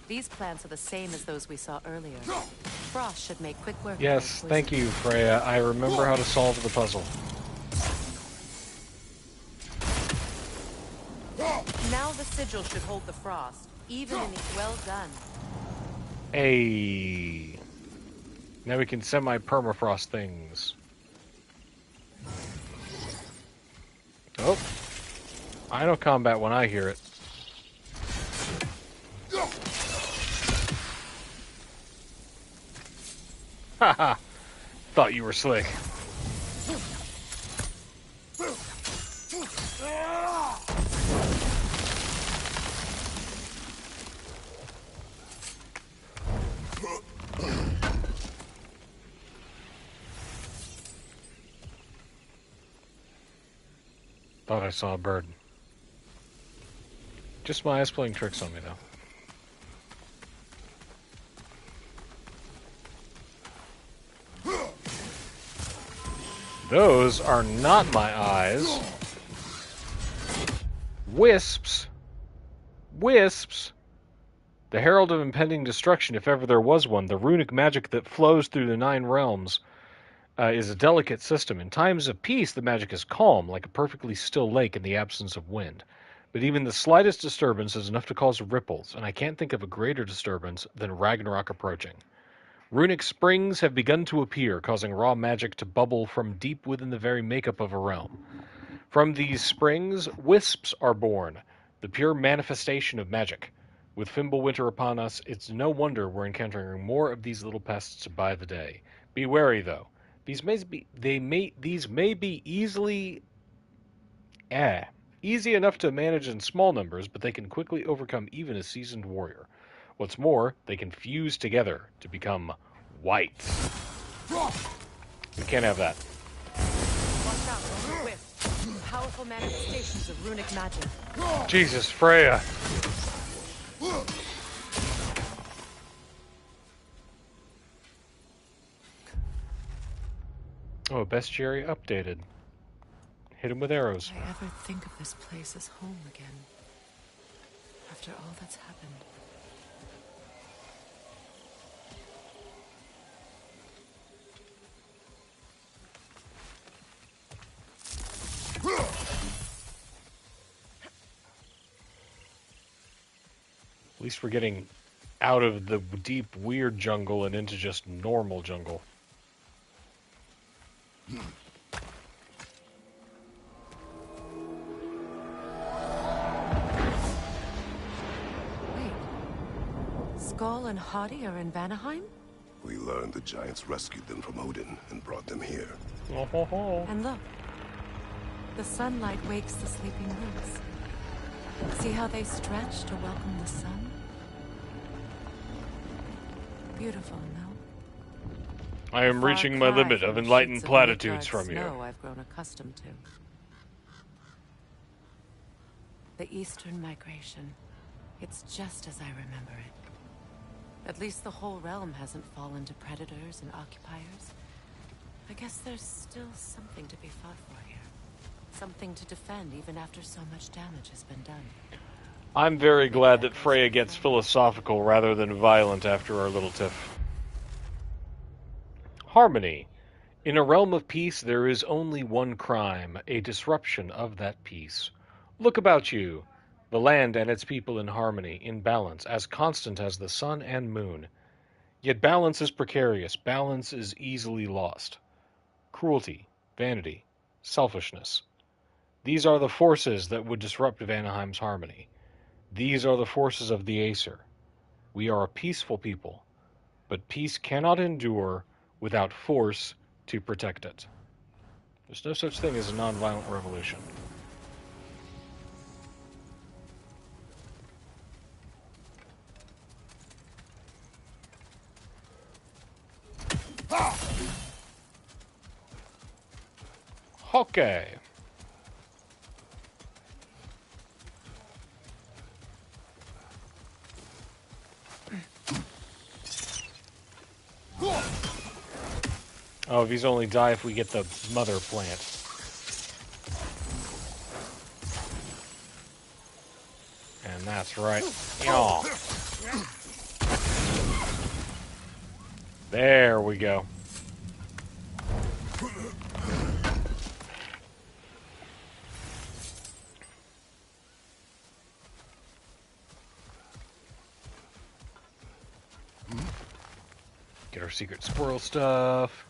These plants are the same as those we saw earlier. Frost should make quick work. Yes, thank you, Freya. I remember how to solve the puzzle. Now the sigil should hold the frost, even in its well done. Hey. Now we can semi-permafrost things. Oh. I know combat when I hear it. Haha. Thought you were slick. Thought I saw a bird. Just my eyes playing tricks on me, though. Those are not my eyes. Wisps. Wisps. The herald of impending destruction, if ever there was one, the runic magic that flows through the 9 realms, is a delicate system. In times of peace, the magic is calm, like a perfectly still lake in the absence of wind. But even the slightest disturbance is enough to cause ripples, and I can't think of a greater disturbance than Ragnarok approaching. Runic springs have begun to appear, causing raw magic to bubble from deep within the very makeup of a realm. From these springs, wisps are born, the pure manifestation of magic. With Fimbulwinter upon us, it's no wonder we're encountering more of these little pests by the day. Be wary, though. These may be easy enough to manage in small numbers, but they can quickly overcome even a seasoned warrior. What's more, they can fuse together to become white. We can't have that. Watch out, don't whiff. Powerful manifestations of runic magic. Jesus, Freya. Oh, bestiary updated. Hit him with arrows. Would I ever think of this place as home again? After all that's happened. At least we're getting out of the deep, weird jungle and into just normal jungle. Wait. Skull and Hadi are in Vanaheim? We learned the giants rescued them from Odin and brought them here. And look, the sunlight wakes the sleeping roots. See how they stretch to welcome the sun? Beautiful, no? I am reaching my limit of enlightened platitudes from you. I've grown accustomed to. The Eastern Migration. It's just as I remember it. At least the whole realm hasn't fallen to predators and occupiers. I guess there's still something to be fought for here. Something to defend even after so much damage has been done. I'm very glad that Freya gets philosophical rather than violent after our little tiff. Harmony. In a realm of peace, there is only one crime, a disruption of that peace. Look about you. The land and its people in harmony, in balance, as constant as the sun and moon. Yet balance is precarious, balance is easily lost. Cruelty, vanity, selfishness. These are the forces that would disrupt Vanaheim's harmony. These are the forces of the Aesir. We are a peaceful people, but peace cannot endure without force to protect it. There's no such thing as a nonviolent revolution. Okay. Oh, these only die if we get the mother plant. And that's right. Yaw. There we go. Get our secret squirrel stuff.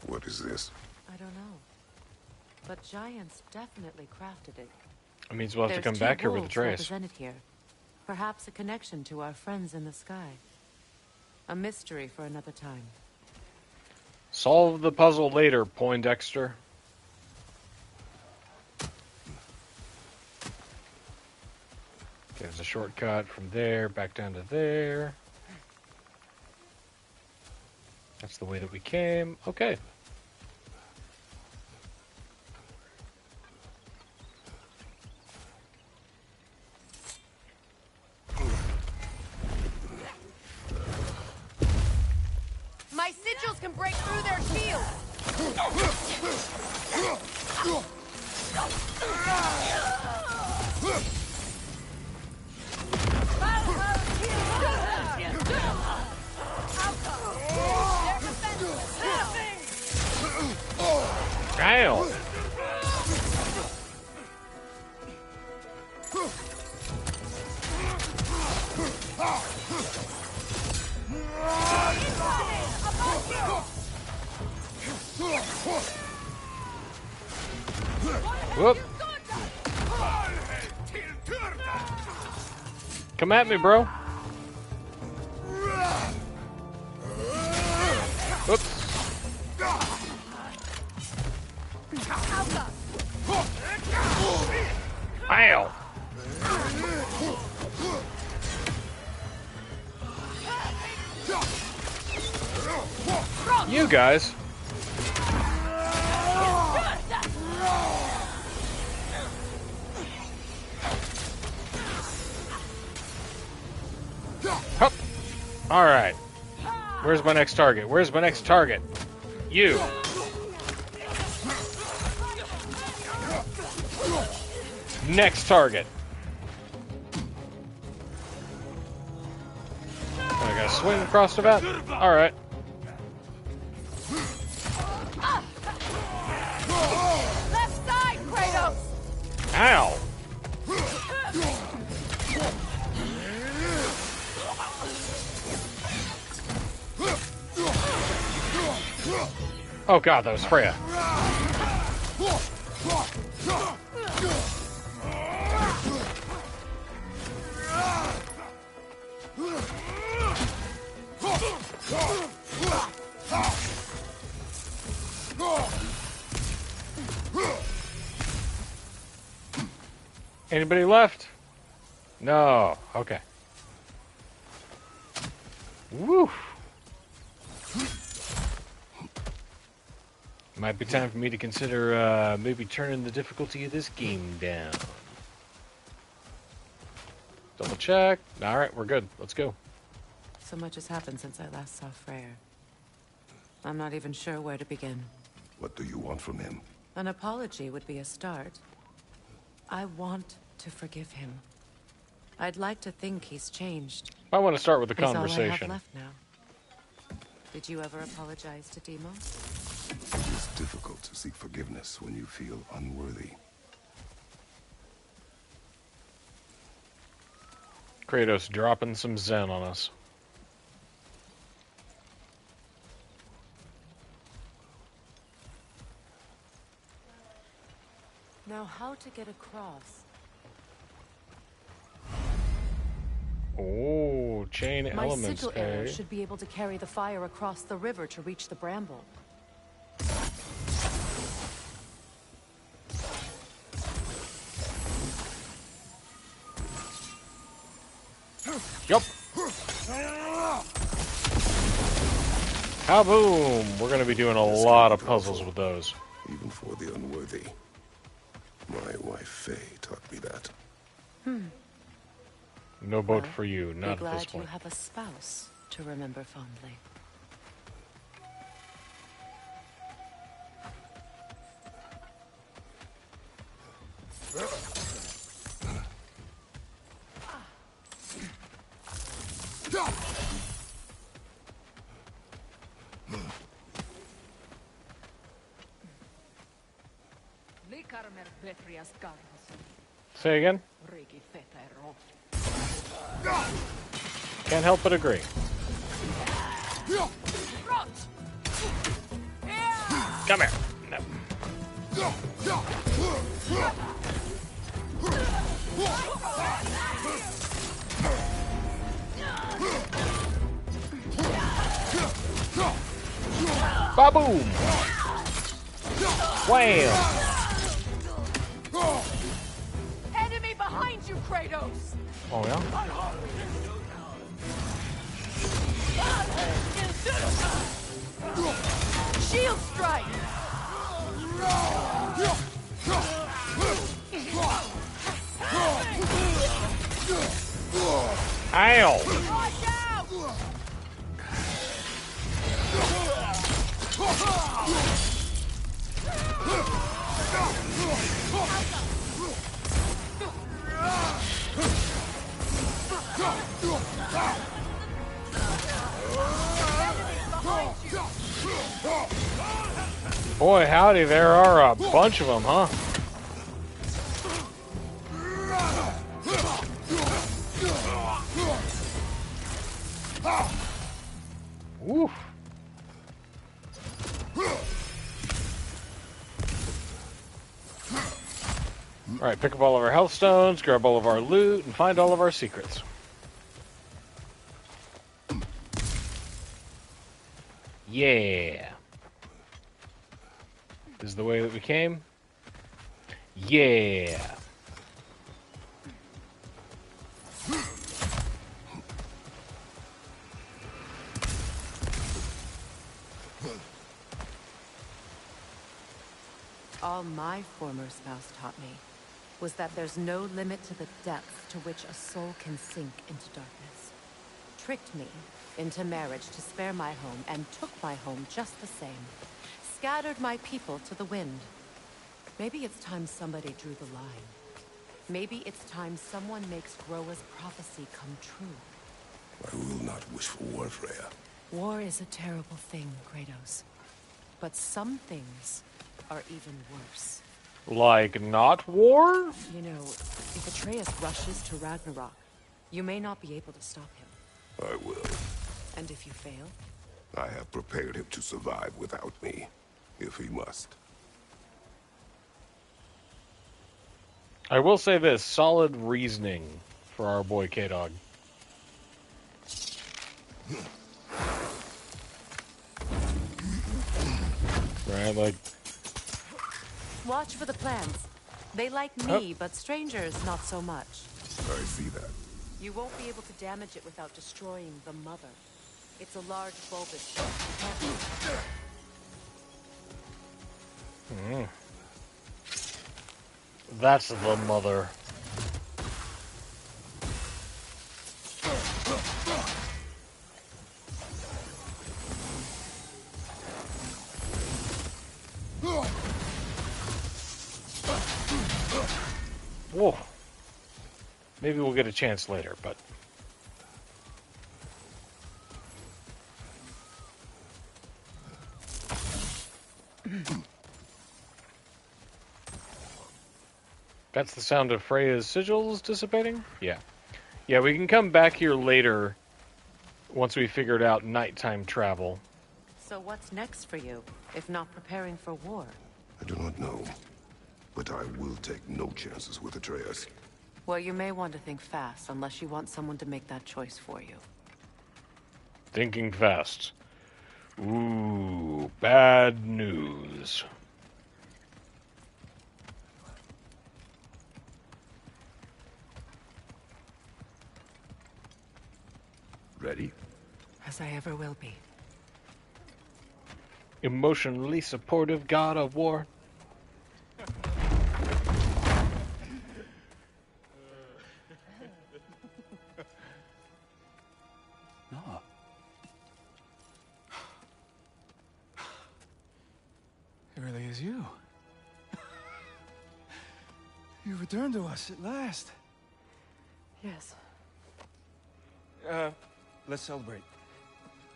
What is this? I don't know. But giants definitely crafted it. It means we'll have to come There's back two here with a wolves trace. represented here. Perhaps a connection to our friends in the sky. A mystery for another time. Solve the puzzle later, Poindexter. There's a shortcut from there back down to there. That's the way that we came. Okay. My sigils can break through their shields! Damn! Whoop. Come at me, bro. Whoops. Ow. You guys. Hup. All right. Where's my next target? Where's my next target? You. Next target. I gotta swing across the bat. All right. Left side, Kratos! Ow. Oh god, that was Freya. Anybody left? No. Okay. Woo. Might be time for me to consider maybe turning the difficulty of this game down. Double check. All right, we're good. Let's go. So much has happened since I last saw Freyr. I'm not even sure where to begin. What do you want from him? An apology would be a start. I want to forgive him. I'd like to think he's changed. I want to start with the He's all I have conversation. left now. Did you ever apologize to Demo? It is difficult to seek forgiveness when you feel unworthy. Kratos dropping some zen on us. Now, how to get across? Oh, chain My elements, sigil arrow eh? should be able to carry the fire across the river to reach the bramble. Yup. Kaboom! We're going to be doing a lot of puzzles with those. Even for the unworthy. My wife Faye taught me that. No boat for you, Be not at glad this you point. have a spouse to remember fondly. Say again? Can't help but agree. Come here. No. Ba-boom! Wham! Enemy behind you, Kratos! Oh, yeah? Shield strike! Ow! Watch out! Boy, howdy, there are a bunch of them, huh? Woof. Alright, pick up all of our health stones, grab all of our loot, and find all of our secrets. Yeah. This is the way that we came? Yeah. All my former spouse taught me was that there's no limit to the depth to which a soul can sink into darkness. Tricked me into marriage to spare my home and took my home just the same. Scattered my people to the wind. Maybe it's time somebody drew the line. Maybe it's time someone makes Groa's prophecy come true. I will not wish for war, Freya. War is a terrible thing, Kratos. But some things are even worse. Like not war? You know, if Atreus rushes to Ragnarok, you may not be able to stop him. I will. And if you fail? I have prepared him to survive without me, if he must. I will say this, solid reasoning for our boy K-Dog. Right, like... Watch for the plans. They like me, but strangers not so much. I see that. You won't be able to damage it without destroying the mother. It's a large bulbous Hmm. That's the mother. Whoa. Maybe we'll get a chance later, but... That's the sound of Freya'd sigils dissipating? Yeah. Yeah, we can come back here later once we figured out nighttime travel. So what's next for you, if not preparing for war? I do not know, but I will take no chances with Atreus. Well, you may want to think fast, unless you want someone to make that choice for you. Thinking fast. Ooh, bad news. Ready? As I ever will be. Emotionally supportive god of war. No. It really is you. You returned to us at last. Yes. Let's celebrate.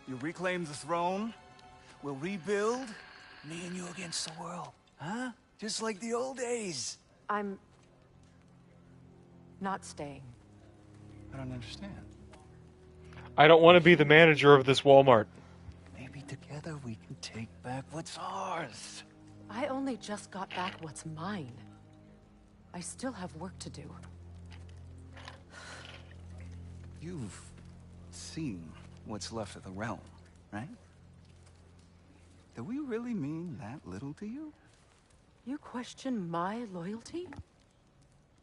You reclaimed the throne. We'll rebuild. Me and you against the world. Huh? Just like the old days. I'm... not staying. I don't understand. I don't want to be the manager of this Walmart. Maybe together we can take back what's ours. I only just got back what's mine. I still have work to do. You've seen what's left of the realm, right? Do we really mean that little to you? You question my loyalty?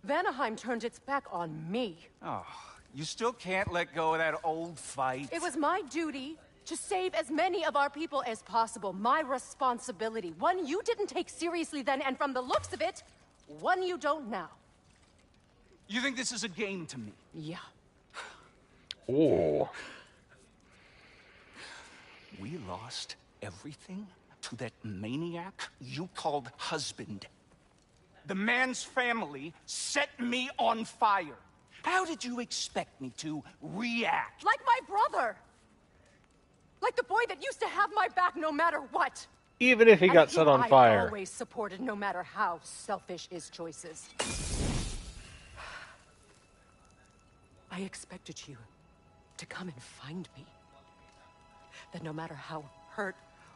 Vanaheim turned its back on me. Oh, you still can't let go of that old fight. It was my duty to save as many of our people as possible. My responsibility. One you didn't take seriously then, and from the looks of it, one you don't now. You think this is a game to me? Yeah. Oh. We lost everything to that maniac you called husband. The man's family set me on fire. How did you expect me to react? Like my brother! Like the boy that used to have my back no matter what! Even if he got set on I fire. always supported no matter how selfish his choices. I expected you to come and find me. That no matter how hurt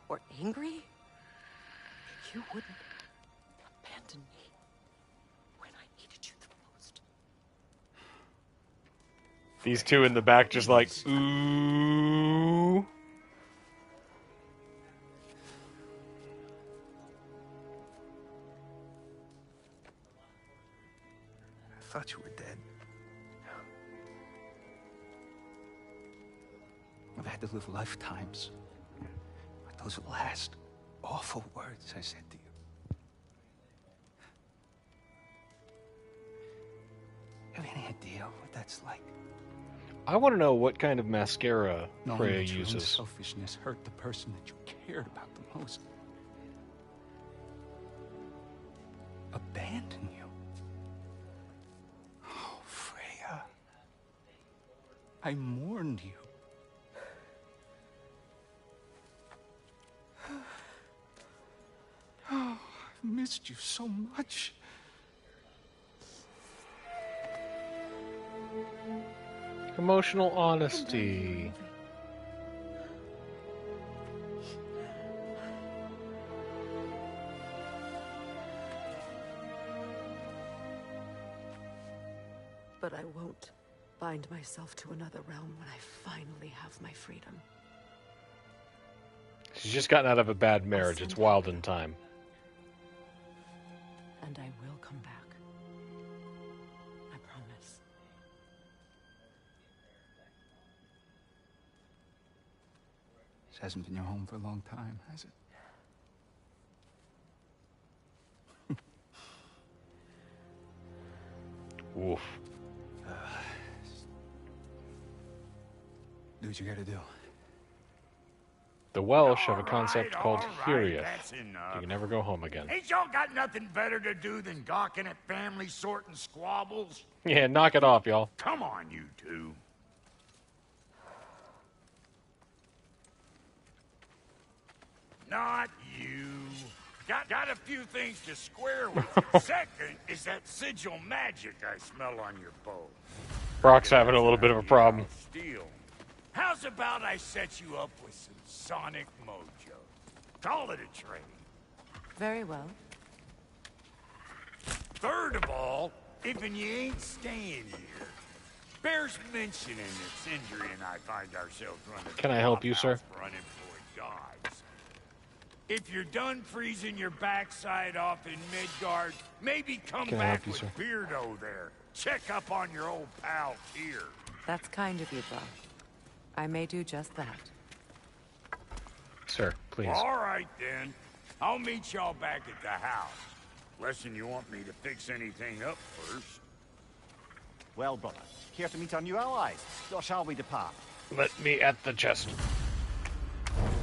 or angry, you wouldn't abandon me when I needed you the most. These two in the back just like, ooh. I thought you were dead. I've had to live lifetimes with those last awful words I said to you. Have any idea what that's like? I want to know what kind of mascara Knowing Freya that your own uses. selfishness hurt the person that you cared about the most. Abandon you. Oh, Freya. I mourned you. Oh, I've missed you so much. Emotional honesty. But I won't bind myself to another realm when I finally have my freedom. She's just gotten out of a bad marriage. It's wild in time. And I will come back. This hasn't been your home for a long time, has it? Oof. Do what you gotta do. The Welsh have a concept called all right, Hiriath. that's enough. You can never go home again. Ain't y'all got nothing better to do than gawking at family sorting squabbles? Yeah, knock it off, y'all. Come on, you two. Not you. Got a few things to square with you. Second is that sigil magic I smell on your bow. Brock's having a little bit of a problem. Steel. How's about I set you up with some sonic mojo? Call it a trade. Very well. Third of all, if you ain't staying here, bears mentioning that Sindri and I find ourselves running. Can I help you, sir? For unemployed gods. If you're done freezing your backside off in Midgard, maybe come Can I back help you, with sir? Beardo there. Check up on your old pal here. That's kind of you, Brock. I may do just that. Sir, please. All right, then. I'll meet y'all back at the house. Less'n you want me to fix anything up first. Well, brother, care to meet our new allies? Or shall we depart? Let me at the chest.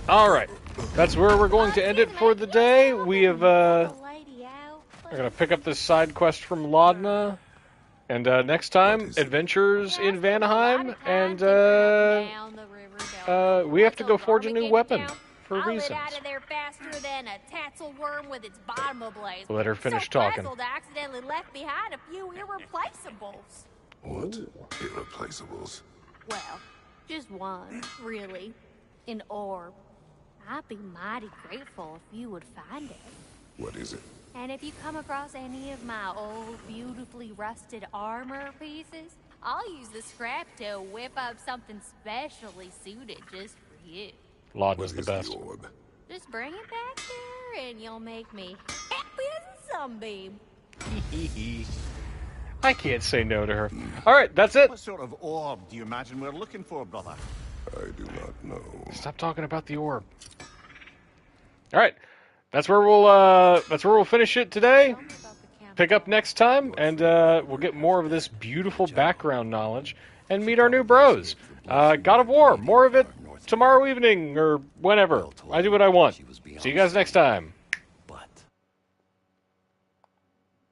All right, that's where we're going to end it for the day. We have we're gonna pick up this side quest from Laudna, and next time, adventures in Vanaheim, and we have to go forge a new weapon for reasons. I'll get out of there faster than a tassel worm with its bottom ablaze. Let her finish so talking. frazzled, I accidentally left behind a few irreplaceables. What? Irreplaceables? Well, just one, really. An orb. I'd be mighty grateful if you would find it. What is it? And if you come across any of my old, beautifully rusted armor pieces, I'll use the scrap to whip up something specially suited just for you. Laudna's the best. The orb? Just bring it back here, and you'll make me happy as a sunbeam. I can't say no to her. All right, that's it. What sort of orb do you imagine we're looking for, brother? I do not know. Stop talking about the orb. All right, that's where we'll finish it today. Pick up next time, and we'll get more of this beautiful background knowledge and meet our new bros. God of War, more of it tomorrow evening or whenever. I do what I want. See you guys next time.